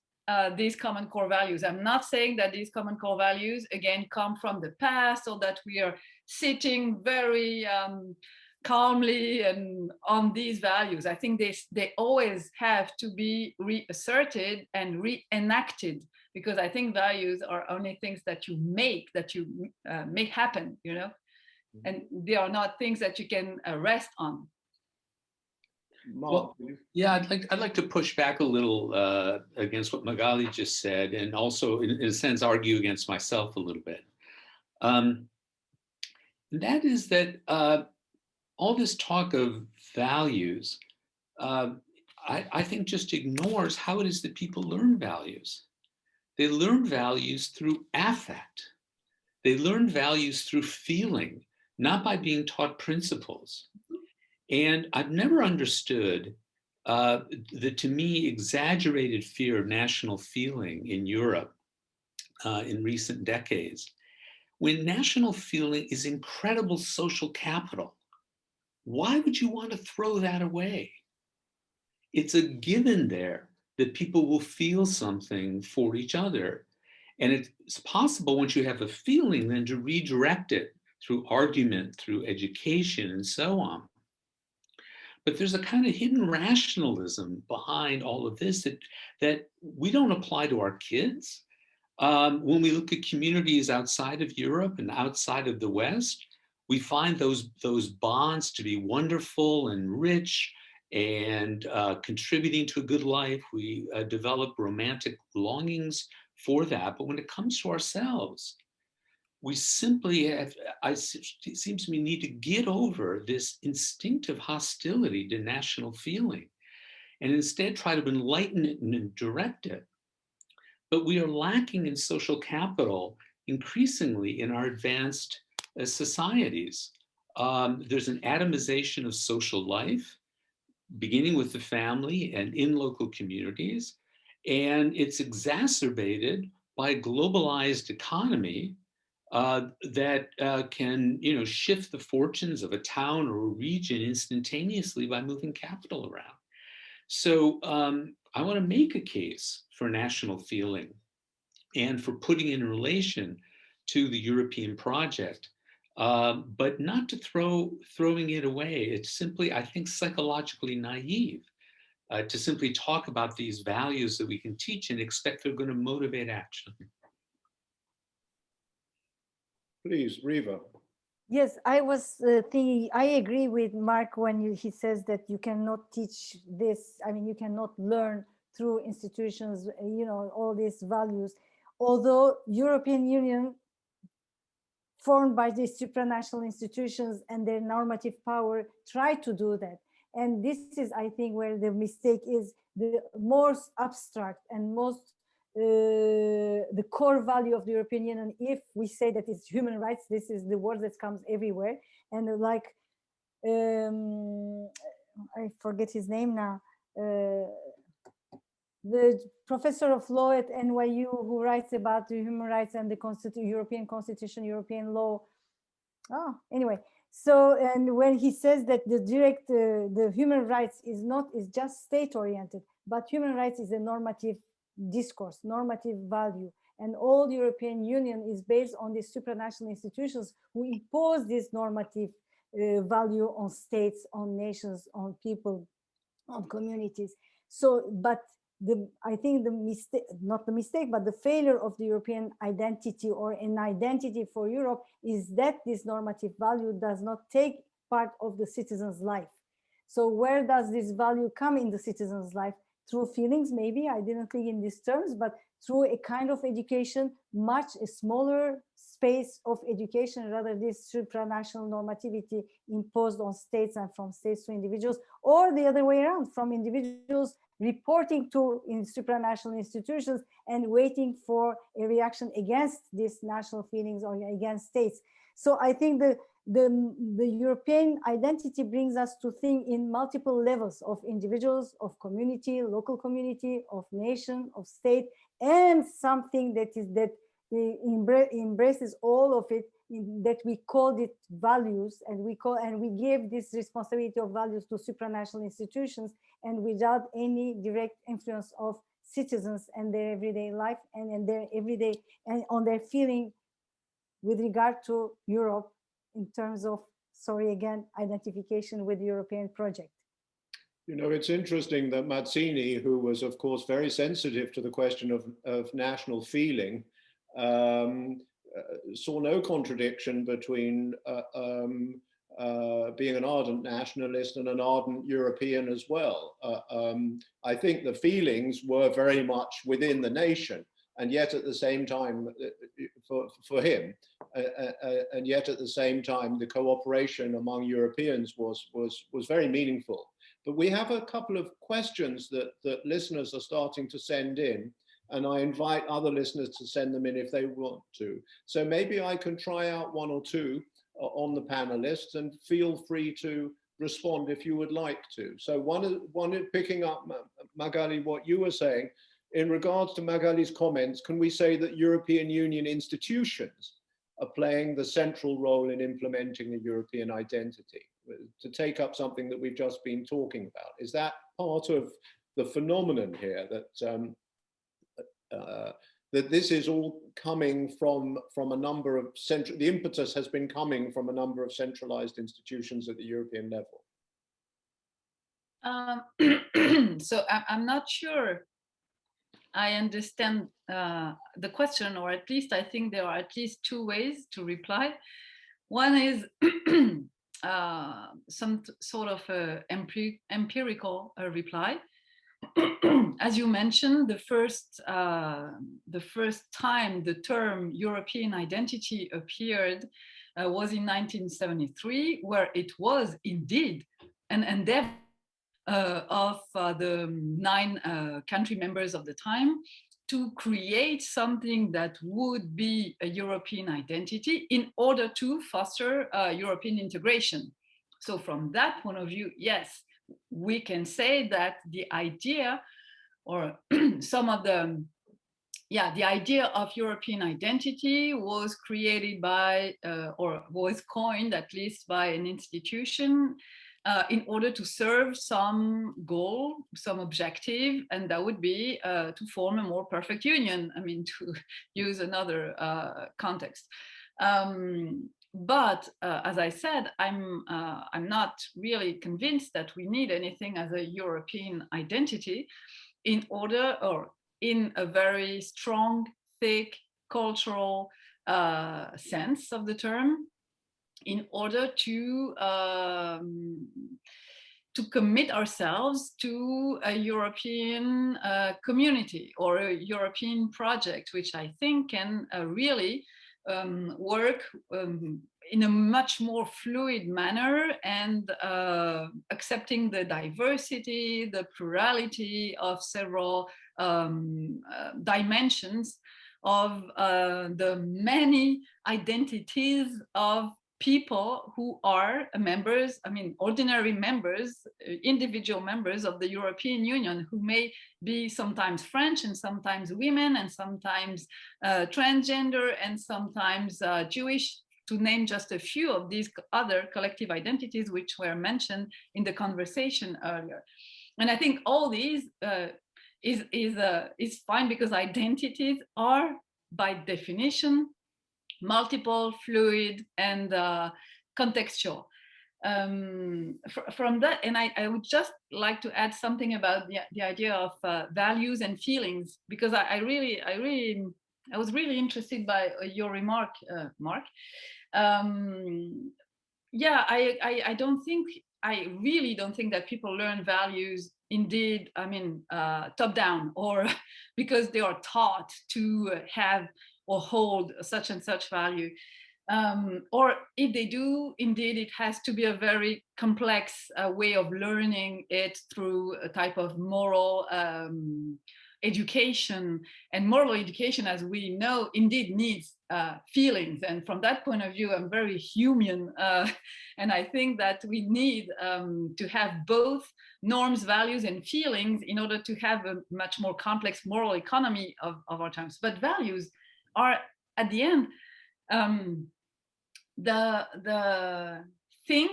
these common core values. I'm not saying that these common core values, again, come from the past, or that we are sitting very calmly and on these values. I think they always have to be reasserted and reenacted, because I think values are only things that you make happen, you know, and they are not things that you can rest on. Mark, well, yeah, I'd like to push back a little against what Magali just said, and also, in a sense, argue against myself a little bit. That is that all this talk of values, I think, just ignores how it is that people learn values. They learn values through affect. They learn values through feeling, not by being taught principles. And I've never understood the, to me, exaggerated fear of national feeling in Europe in recent decades, when national feeling is incredible social capital. Why would you want to throw that away? It's a given there that people will feel something for each other. And it's possible, once you have a feeling, then to redirect it through argument, through education, and so on. But there's a kind of hidden rationalism behind all of this that we don't apply to our kids. When we look at communities outside of Europe and outside of the West, we find those bonds to be wonderful and rich and contributing to a good life. We develop romantic longings for that. But when it comes to ourselves, we simply have, it seems to me, need to get over this instinctive hostility to national feeling and instead try to enlighten it and direct it. But we are lacking in social capital increasingly in our advanced societies. There's an atomization of social life, beginning with the family and in local communities, and it's exacerbated by a globalized economy that can, shift the fortunes of a town or a region instantaneously by moving capital around. So I want to make a case for national feeling and for putting in relation to the European project, but not to throwing it away. It's simply, I think, psychologically naive to simply talk about these values that we can teach and expect they're going to motivate action. please, Riva. Yes, I was thinking, I agree with Mark when he says that you cannot teach this. I mean, you cannot learn through institutions, all these values. Although European Union, formed by these supranational institutions and their normative power, try to do that. And this is, I think, where the mistake is. The most abstract and most the core value of the European Union, if we say that it's human rights, this is the word that comes everywhere. And like, I forget his name now, the professor of law at NYU who writes about the human rights and the European Constitution, European law. Oh, anyway. So, and when he says that the human rights is just state-oriented, but human rights is a normative discourse, normative value, and all the European Union is based on these supranational institutions who impose this normative value on states, on nations, on people, on communities. So, but I think the mistake, not the mistake, but the failure of the European identity or an identity for Europe is that this normative value does not take part of the citizen's life. So where does this value come in the citizen's life? Through feelings, maybe, I didn't think in these terms, but through a kind of education, much a smaller space of education, rather this supranational normativity imposed on states and from states to individuals, or the other way around, from individuals reporting to supranational institutions and waiting for a reaction against these national feelings or against states. So I think the European identity brings us to think in multiple levels of individuals, of community, local community, of nation, of state, and something that embraces all of it, that we called it values, and we give this responsibility of values to supranational institutions, and without any direct influence of citizens and their everyday life and their everyday and on their feeling with regard to Europe in terms of, sorry again, identification with the European project. You know, it's interesting that Mazzini, who was, of course, very sensitive to the question of national feeling, saw no contradiction between being an ardent nationalist and an ardent European as well. I think the feelings were very much within the nation, and yet at the same time, for him, and yet at the same time, the cooperation among Europeans was very meaningful. But we have a couple of questions that listeners are starting to send in, and I invite other listeners to send them in if they want to. So maybe I can try out one or two on the panelists, and feel free to respond if you would like to. So one is picking up, Magali, what you were saying. In regards to Magali's comments, can we say that European Union institutions are playing the central role in implementing the European identity? To take up something that we've just been talking about, is that part of the phenomenon here, that this is all coming from a number of the impetus has been coming from a number of centralized institutions at the European level? So I'm not sure I understand the question, or at least I think there are at least two ways to reply. One is some sort of empirical reply. As you mentioned, the first time the term European identity appeared was in 1973, where it was indeed an endeavor of the 9 country members of the time to create something that would be a European identity in order to foster European integration. So from that point of view, yes, we can say that the idea, or some of the idea of European identity was created by, or was coined at least by an institution in order to serve some goal, some objective, and that would be to form a more perfect union. I mean, to use another context. But as I said, I'm not really convinced that we need anything as a European identity in order, or in a very strong, thick cultural sense of the term, in order to commit ourselves to a European community or a European project, which I think can really work in a much more fluid manner, and accepting the diversity, the plurality of several dimensions of the many identities of people who are members, I mean, ordinary members, individual members of the European Union, who may be sometimes French and sometimes women and sometimes transgender and sometimes Jewish, to name just a few of these other collective identities which were mentioned in the conversation earlier. And I think all these is fine, because identities are by definition multiple, fluid, and contextual. From that, and I would just like to add something about the idea of values and feelings, because I was really interested by your remark, Mark. Yeah, I don't think I really don't think that people learn values indeed, I mean, top down, or because they are taught to have or hold such and such value. Or if they do, indeed, it has to be a very complex way of learning it through a type of moral education. And moral education, as we know, indeed needs feelings. And from that point of view, I'm very human. And I think that we need to have both norms, values, and feelings in order to have a much more complex moral economy of our times. But values are, at the end, the things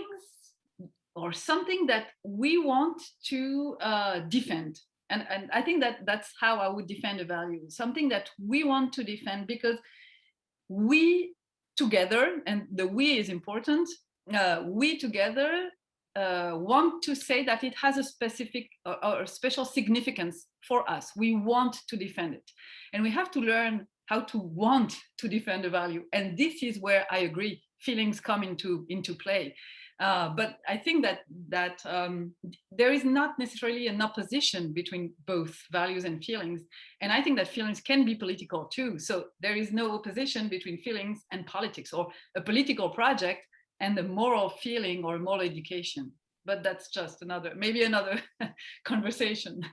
or something that we want to defend. And I think that that's how I would defend a value, something that we want to defend because we together, and the we is important, we together want to say that it has a specific or special significance for us. We want to defend it. And we have to learn how to want to defend a value. And this is where I agree, feelings come into play. But I think that there is not necessarily an opposition between both values and feelings. And I think that feelings can be political too. So there is no opposition between feelings and politics, or a political project and the moral feeling or moral education. But that's just maybe another conversation.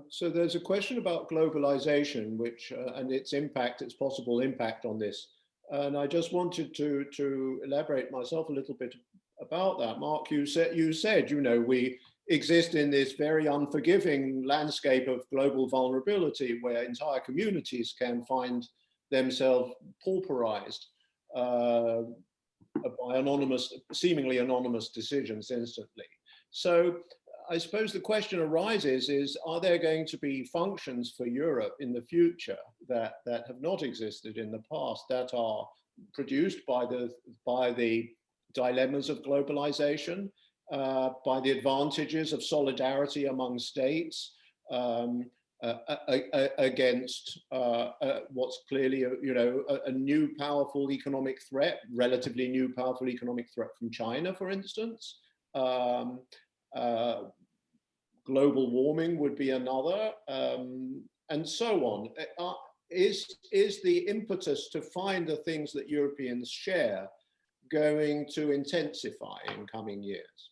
So there's a question about globalization, which and its impact, its possible impact on this. And I just wanted to elaborate myself a little bit about that. Mark, you said, you know, we exist in this very unforgiving landscape of global vulnerability where entire communities can find themselves pauperized by seemingly anonymous decisions instantly. So I suppose the question arises is, are there going to be functions for Europe in the future that have not existed in the past, that are produced by the dilemmas of globalization, by the advantages of solidarity among states, against what's clearly a new powerful economic threat, relatively new powerful economic threat from China, for instance. Global warming would be another, and so on. Is the impetus to find the things that Europeans share going to intensify in coming years?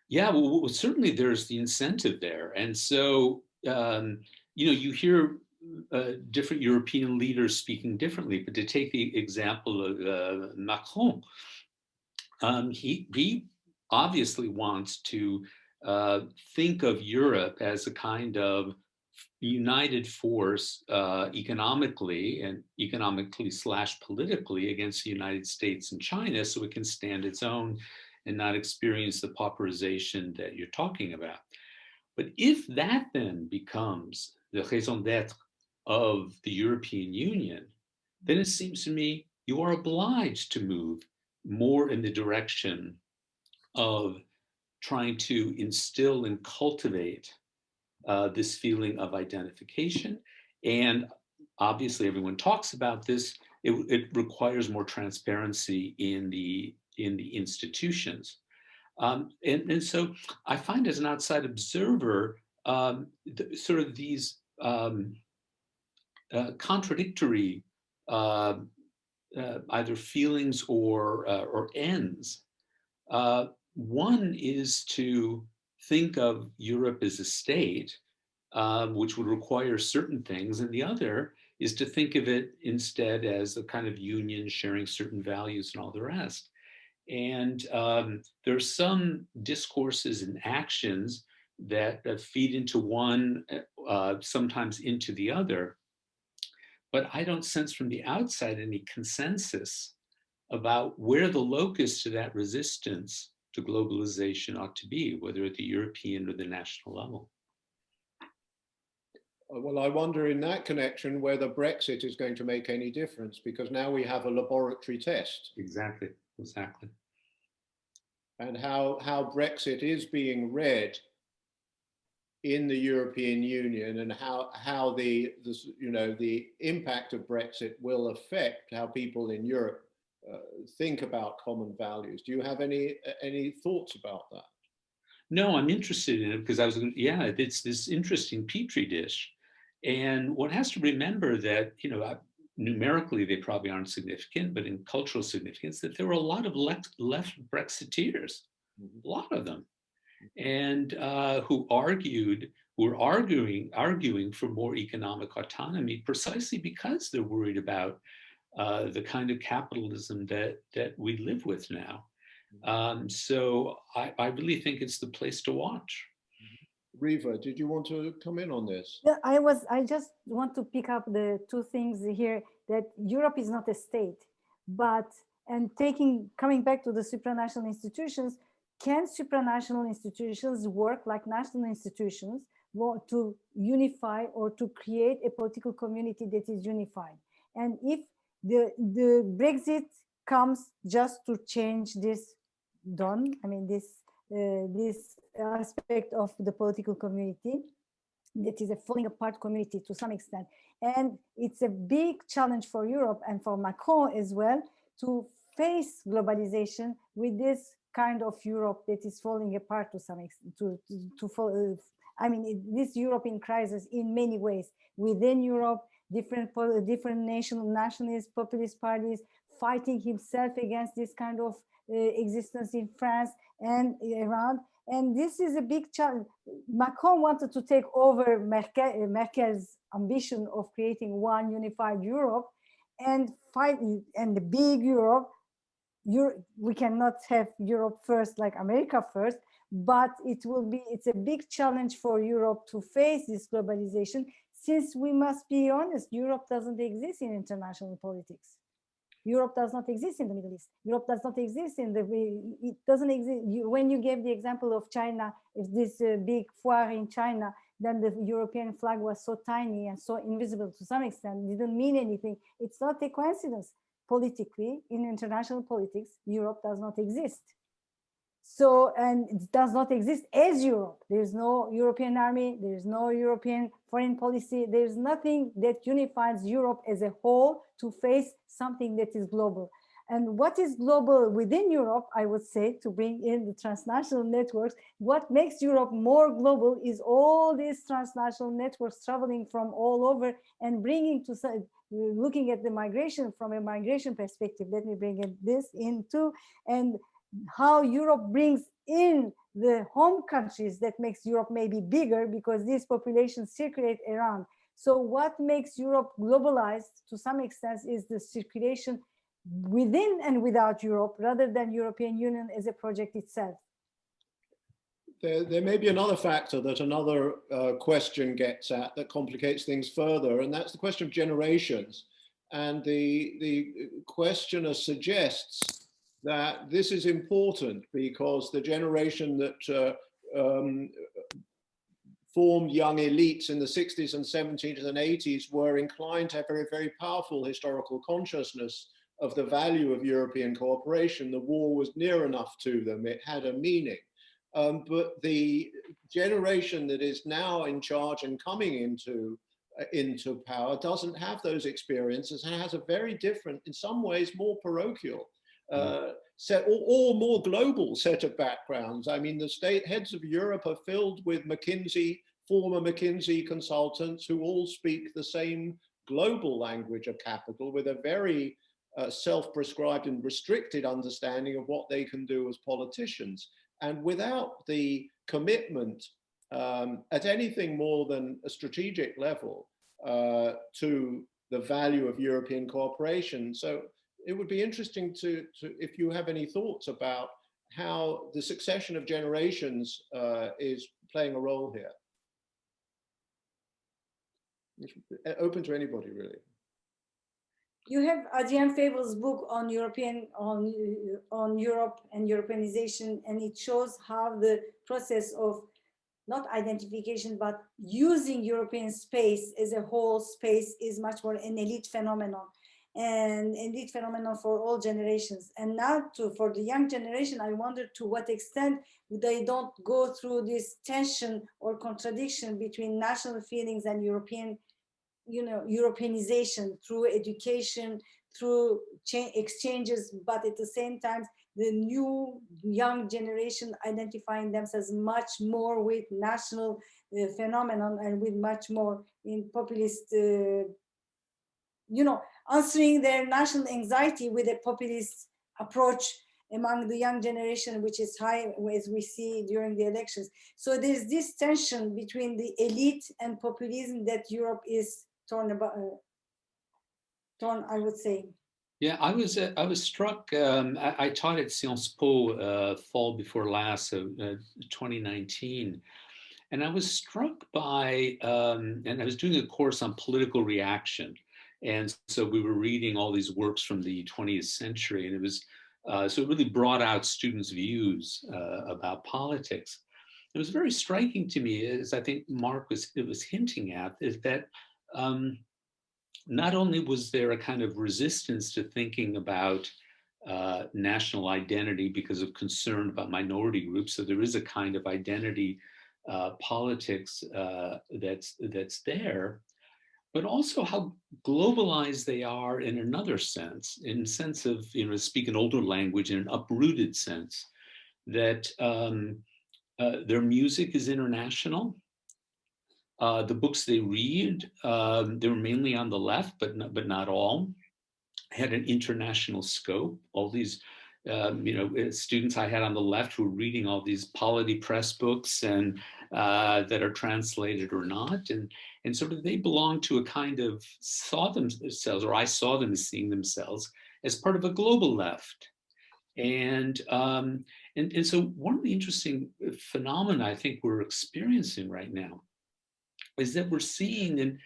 Yeah, well, certainly there's the incentive there. And so, you hear different European leaders speaking differently, but to take the example of Macron, he obviously wants to think of Europe as a kind of united force economically / politically against the United States and China, so it can stand its own and not experience the pauperization that you're talking about. But if that then becomes the raison d'être of the European Union, then it seems to me you are obliged to move more in the direction of trying to instill and cultivate this feeling of identification. And obviously everyone talks about this. It requires more transparency in the institutions. And so I find, as an outside observer, sort of these contradictory either feelings or ends. One is to think of Europe as a state, which would require certain things, and the other is to think of it instead as a kind of union sharing certain values and all the rest. And there are some discourses and actions that feed into one, sometimes into the other. But I don't sense from the outside any consensus about where the locus to that resistance to globalization ought to be, whether at the European or the national level. Well, I wonder in that connection whether Brexit is going to make any difference, because now we have a laboratory test. Exactly. And how Brexit is being read in the European Union, and how the impact of Brexit will affect how people in Europe think about common values. Do you have any thoughts about that? No, I'm interested in it because it's this interesting petri dish. And one has to remember that, numerically they probably aren't significant, but in cultural significance, that there were a lot of left Brexiteers, a lot of them, and who were arguing for more economic autonomy precisely because they're worried about the kind of capitalism that we live with now. So I really think it's the place to watch. Riva, did you want to come in on this? Yeah, I just want to pick up the two things here, that Europe is not a state, coming back to the supranational institutions, can supranational institutions work like national institutions to unify or to create a political community that is unified? And if the Brexit comes just to change this this aspect of the political community, that is a falling apart community to some extent. And it's a big challenge for Europe and for Macron as well to face globalization with this kind of Europe that is falling apart to some extent, this European crisis in many ways. Within Europe, different nationalist, populist parties fighting himself against this kind of existence in France and around. And this is a big challenge. Macron wanted to take over Merkel's ambition of creating one unified Europe and the big Europe. We cannot have Europe first like America first, but it's a big challenge for Europe to face this globalization, since we must be honest, Europe doesn't exist in international politics. Europe does not exist in the Middle East. Europe does not exist it doesn't exist. When you gave the example of China, if this big foire in China, then the European flag was so tiny and so invisible to some extent, it didn't mean anything. It's not a coincidence. Politically, in international politics, Europe does not exist. So, and it does not exist as Europe. There's no European army, there's no European foreign policy, there's nothing that unifies Europe as a whole to face something that is global. And what is global within Europe, I would say, to bring in the transnational networks, what makes Europe more global is all these transnational networks traveling from all over and bringing to, looking at the migration from a migration perspective. Let me bring this into, and how Europe brings in the home countries that makes Europe maybe bigger, because these populations circulate around. So what makes Europe globalized to some extent is the circulation within and without Europe, rather than European Union as a project itself. There may be another factor that another question gets at that complicates things further, and that's the question of generations. And the questioner suggests that this is important because the generation that formed young elites in the 60s and 70s and 80s were inclined to have a very, very powerful historical consciousness of the value of European cooperation. The war was near enough to them, it had a meaning. But the generation that is now in charge and coming into power doesn't have those experiences and has a very different, in some ways more parochial, set or more global set of backgrounds. I mean, the state heads of Europe are filled with former McKinsey consultants who all speak the same global language of capital with a very self-prescribed and restricted understanding of what they can do as politicians. And without the commitment at anything more than a strategic level to the value of European cooperation. So it would be interesting to if you have any thoughts about how the succession of generations is playing a role here. It's open to anybody, really. You have Adrian Fable's book on Europe and Europeanization, and it shows how the process of not identification, but using European space as a whole space is much more an elite phenomenon, and elite phenomenon for all generations. And now for the young generation, I wonder to what extent they don't go through this tension or contradiction between national feelings and European Europeanization through education, through exchanges, but at the same time, the new young generation identifying themselves much more with national phenomenon and with much more in populist, answering their national anxiety with a populist approach among the young generation, which is high, as we see during the elections. So there's this tension between the elite and populism that Europe is torn, I would say. Yeah, I was struck. I taught at Sciences Po fall before last, so 2019, and I was struck by, and I was doing a course on political reaction, and so we were reading all these works from the 20th century, and it was so it really brought out students' views about politics. It was very striking to me, as I think Mark was hinting at, is that. Not only was there a kind of resistance to thinking about national identity because of concern about minority groups, so there is a kind of identity politics that's there, but also how globalized they are in another sense, in the sense of, speak an older language in an uprooted sense, that their music is international. The books they read, they were mainly on the left, but not all, had an international scope. All these, students I had on the left who were reading all these polity press books and that are translated or not, and sort of they belonged to a kind of saw themselves, or I saw them as seeing themselves as part of a global left. And so one of the interesting phenomena I think we're experiencing right now is that we're seeing, and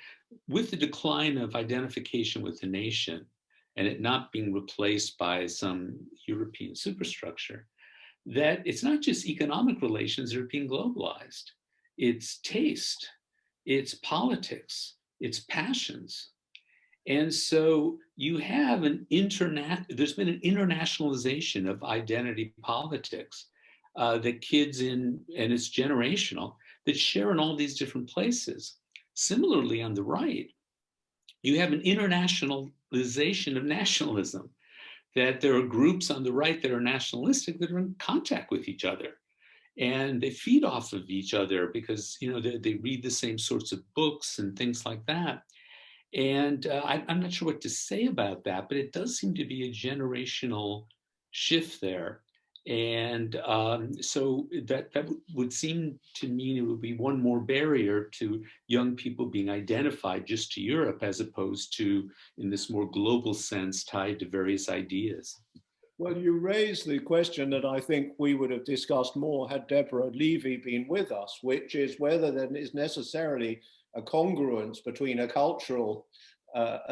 with the decline of identification with the nation and it not being replaced by some European superstructure, that it's not just economic relations that are being globalized. It's taste, it's politics, it's passions. And so you have there's been an internationalization of identity politics that kids and it's generational, that share in all these different places. Similarly, on the right, you have an internationalization of nationalism, that there are groups on the right that are nationalistic that are in contact with each other. And they feed off of each other because they read the same sorts of books and things like that. And I'm not sure what to say about that, but it does seem to be a generational shift there. And so that would seem to mean it would be one more barrier to young people being identified just to Europe, as opposed to in this more global sense tied to various ideas. Well, you raised the question that I think we would have discussed more had Deborah Levy been with us, which is whether there is necessarily a congruence between a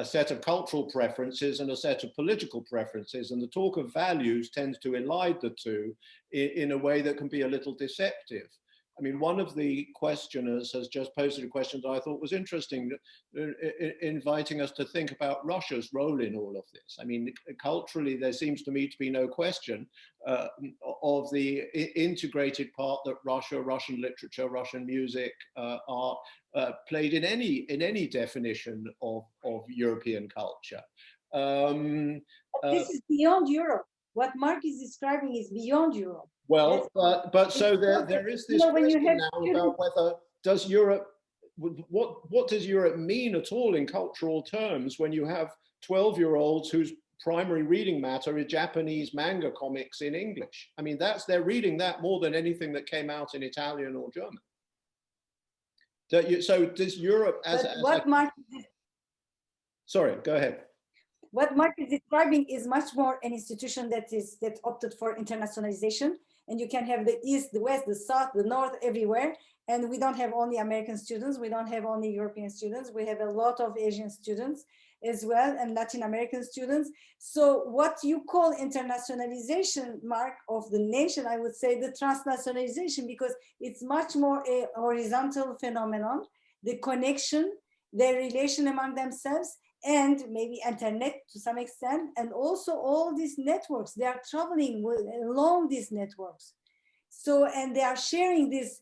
set of cultural preferences and a set of political preferences. And the talk of values tends to elide the two in a way that can be a little deceptive. I mean, one of the questioners has just posted a question that I thought was interesting, inviting us to think about Russia's role in all of this. I mean, culturally, there seems to me to be no question of the integrated part that Russian literature, Russian music, art played in any definition of European culture. This is beyond Europe. What Mark is describing is beyond Europe. Well, but so there is this question now about whether does Europe, what does Europe mean at all in cultural terms when you have 12-year-olds whose primary reading matter is Japanese manga comics in English? I mean, they're reading that more than anything that came out in Italian or German. So does Europe sorry, go ahead. What Mark is describing is much more an institution that opted for internationalization, and you can have the East, the West, the South, the North, everywhere. And we don't have only American students, we don't have only European students, we have a lot of Asian students as well, and Latin American students. So what you call internationalization, Mark, of the nation, I would say the transnationalization, because it's much more a horizontal phenomenon, the connection, their relation among themselves, and maybe internet to some extent, and also all these networks, they are traveling along these networks. So, and they are sharing this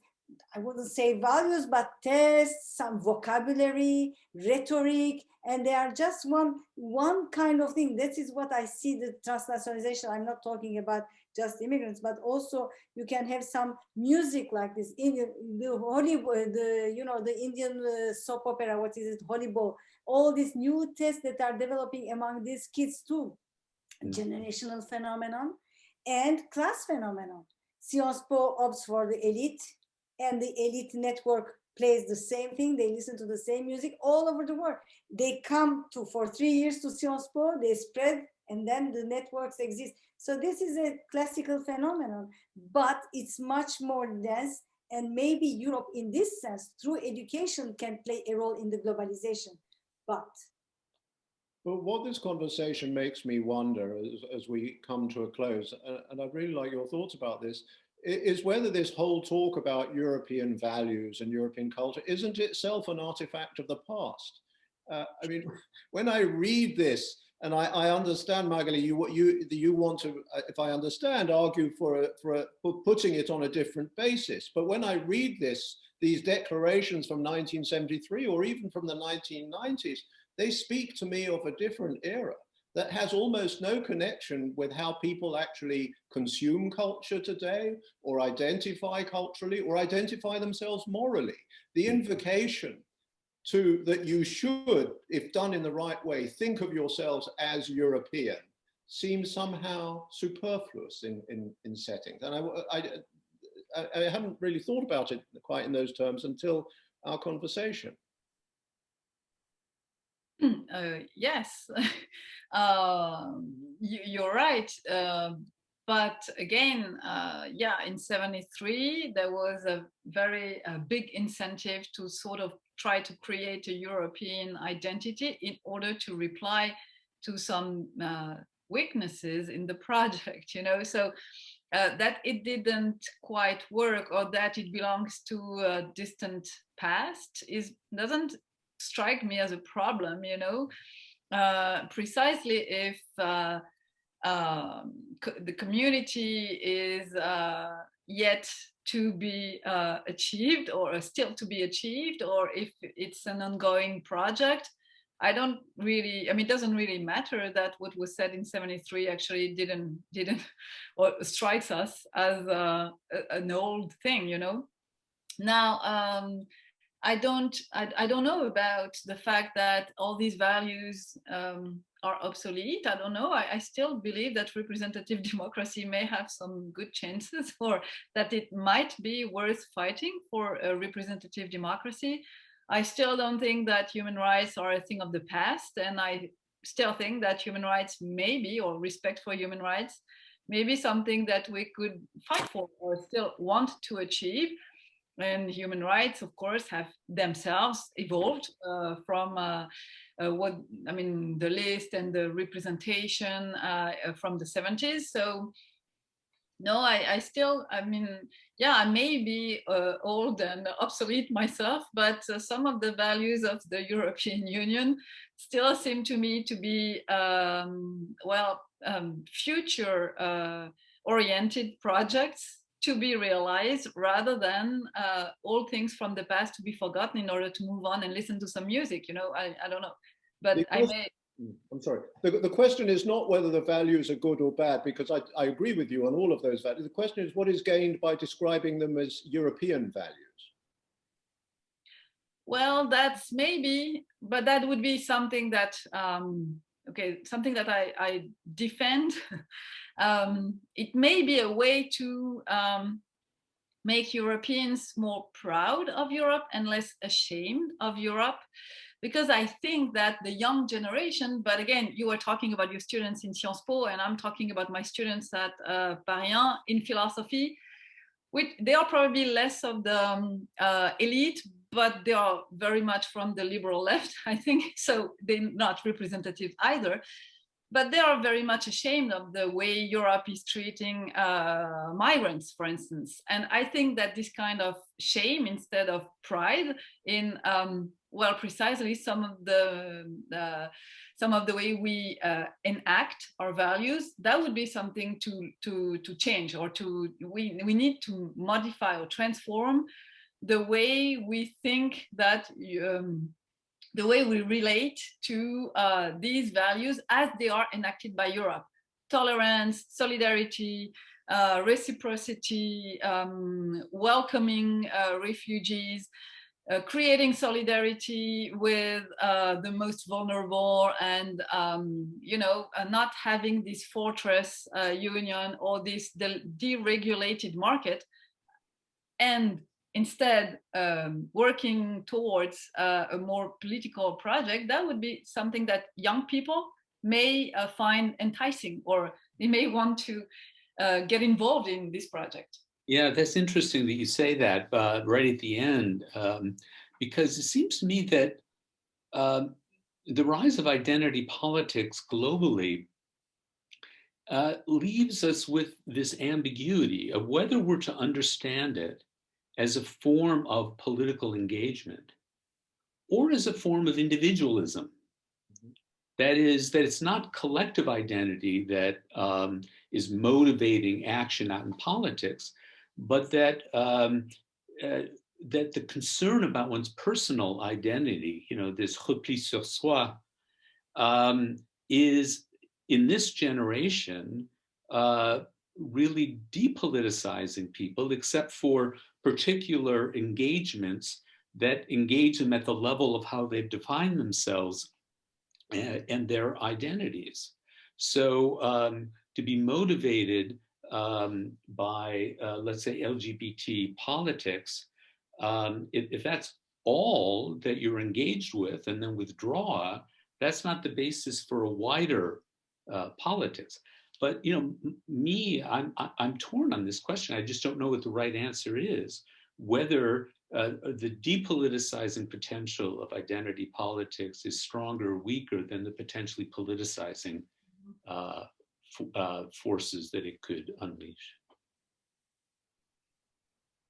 I wouldn't say values, but tests, some vocabulary, rhetoric, and they are just one kind of thing. This is what I see the transnationalization. I'm not talking about just immigrants, but also you can have some music like this. Indian, the Hollywood, the Indian soap opera. What is it? Hollywood. All these new tests that are developing among these kids too. Generational phenomenon and class phenomenon. Sciences Po opts for the elite, and the elite network plays the same thing. They listen to the same music all over the world. They come for 3 years to Sciences Po, they spread, and then the networks exist. So this is a classical phenomenon, but it's much more dense, and maybe Europe in this sense, through education, can play a role in the globalization. But what this conversation makes me wonder as we come to a close, and I'd really like your thoughts about this, is whether this whole talk about European values and European culture isn't itself an artifact of the past. I mean, when I read this, and I understand, Magali, you want to, if I understand, argue for putting it on a different basis. But when I read these declarations from 1973 or even from the 1990s, they speak to me of a different era that has almost no connection with how people actually consume culture today, or identify culturally, or identify themselves morally. The invocation that you should, if done in the right way, think of yourselves as European seems somehow superfluous in settings. And I haven't really thought about it quite in those terms until our conversation. Yes, you're right. But again, yeah, in 73, there was a very big incentive to sort of try to create a European identity in order to reply to some weaknesses in the project, so that it didn't quite work, or that it belongs to a distant past doesn't strike me as a problem, precisely if the community is yet to be achieved, or still to be achieved, or if it's an ongoing project. I don't really, it doesn't really matter that what was said in 73 actually didn't or strikes us as an old thing, Now, I don't know about the fact that all these values are obsolete. I don't know. I still believe that representative democracy may have some good chances, or that it might be worth fighting for a representative democracy. I still don't think that human rights are a thing of the past, and I still think that human rights maybe, or respect for human rights, maybe something that we could fight for or still want to achieve. And human rights, of course, have themselves evolved from the list and the representation from the 70s. So no, I still, yeah, I may be old and obsolete myself, but some of the values of the European Union still seem to me to be, future oriented projects to be realized, rather than all things from the past to be forgotten in order to move on and listen to some music. I don't know, but I'm sorry. The question is not whether the values are good or bad, because I agree with you on all of those values. The question is what is gained by describing them as European values? Well, that's maybe, but that would be something that, something that I defend. It may be a way to make Europeans more proud of Europe and less ashamed of Europe. Because I think that the young generation, but again, you were talking about your students in Sciences Po, and I'm talking about my students at Paris in philosophy, which they are probably less of the elite, but they are very much from the liberal left, I think. So they're not representative either. But they are very much ashamed of the way Europe is treating migrants, for instance. And I think that this kind of shame instead of pride in precisely some of the way we enact our values, that would be something to change, or we need to modify or transform the way we think that the way we relate to these values as they are enacted by Europe. Tolerance, solidarity, reciprocity, welcoming refugees, creating solidarity with the most vulnerable, and not having this fortress union or this deregulated market, and instead working towards a more political project. That would be something that young people may find enticing, or they may want to get involved in this project. Yeah, that's interesting that you say that right at the end, because it seems to me that the rise of identity politics globally leaves us with this ambiguity of whether we're to understand it as a form of political engagement or as a form of individualism. That is, that it's not collective identity that is motivating action out in politics, but that that the concern about one's personal identity, this repli sur soi, is in this generation really depoliticizing people, except for particular engagements that engage them at the level of how they've defined themselves and their identities. So to be motivated by, let's say, LGBT politics, if that's all that you're engaged with and then withdraw, that's not the basis for a wider politics. But me, I'm torn on this question. I just don't know what the right answer is, whether the depoliticizing potential of identity politics is stronger or weaker than the potentially politicizing forces that it could unleash.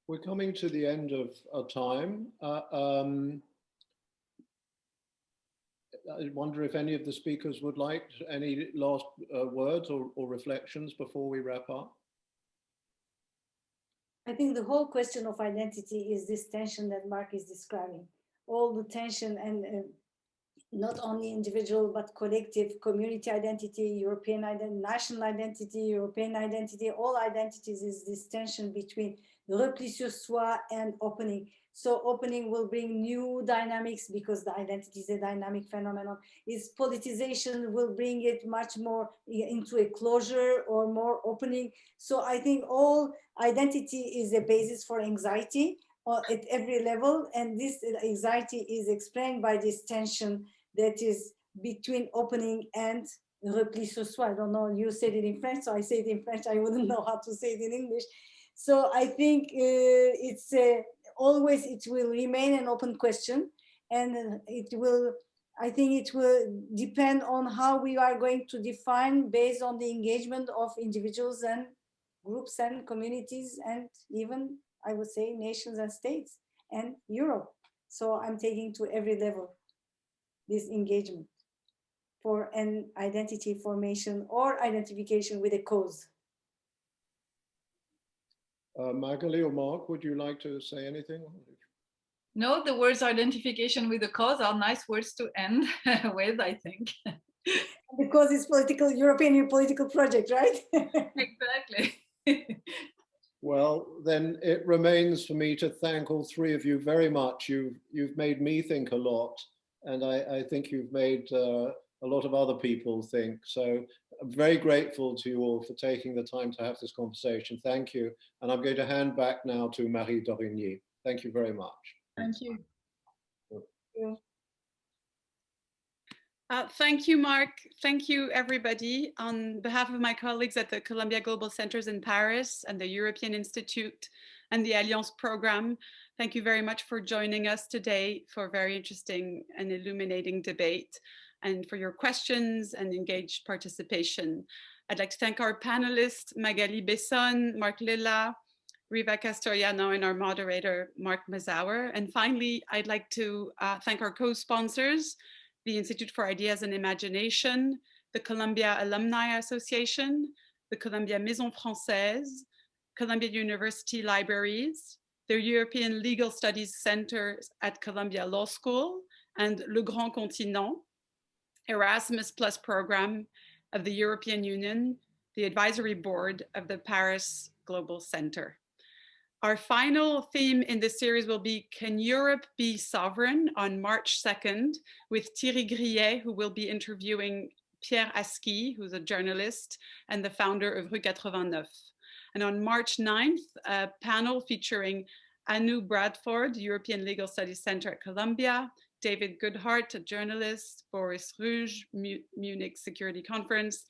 We're coming to the end of our time. I wonder if any of the speakers would like any last words or reflections before we wrap up. I think the whole question of identity is this tension that Mark is describing. All the tension, and not only individual, but collective, community identity, European identity, national identity, European identity, all identities is this tension between repli sur soi and opening. So opening will bring new dynamics because the identity is a dynamic phenomenon. Its politicization will bring it much more into a closure or more opening. So I think all identity is a basis for anxiety at every level. And this anxiety is explained by this tension that is between opening and repli sur soi. I don't know, you said it in French, so I say it in French. I wouldn't know how to say it in English. So I think it's always, it will remain an open question, and I think it will depend on how we are going to define based on the engagement of individuals and groups and communities, and even, I would say, nations and states and Europe. So I'm taking to every level this engagement for an identity formation or identification with a cause. Magali or Mark, would you like to say anything? No, the words identification with the cause are nice words to end with, I think. Because it's political, European political project, right? Exactly. Well, then it remains for me to thank all three of you very much. You've made me think a lot, and I think you've made a lot of other people think. So I'm very grateful to you all for taking the time to have this conversation. Thank you. And I'm going to hand back now to Marie Dorigny. Thank you very much. Thank you. Thank you, Mark. Thank you, everybody. On behalf of my colleagues at the Columbia Global Centers in Paris and the European Institute and the Alliance program, thank you very much for joining us today for a very interesting and illuminating debate, and for your questions and engaged participation. I'd like to thank our panelists, Magali Bessone, Mark Lilla, Riva Kastoryano, and our moderator, Mark Mazower. And finally, I'd like to thank our co-sponsors, the Institute for Ideas and Imagination, the Columbia Alumni Association, the Columbia Maison Française, Columbia University Libraries, the European Legal Studies Center at Columbia Law School, and Le Grand Continent, Erasmus Plus program of the European Union, the advisory board of the Paris Global Center. Our final theme in this series will be Can Europe Be Sovereign on March 2nd with Thierry Grillet, who will be interviewing Pierre Aski, who's a journalist and the founder of Rue 89. And on March 9th, a panel featuring Anu Bradford, European Legal Studies Center at Columbia, David Goodhart, a journalist, Boris Rouge, Munich Security Conference,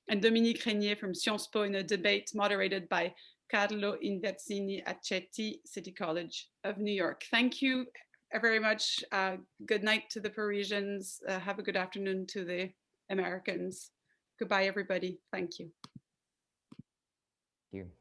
and Dominique Régnier from Sciences Po in a debate moderated by Carlo Invezzini at Ceti City College of New York. Thank you very much. Good night to the Parisians. Have a good afternoon to the Americans. Goodbye, everybody. Thank you. Thank you.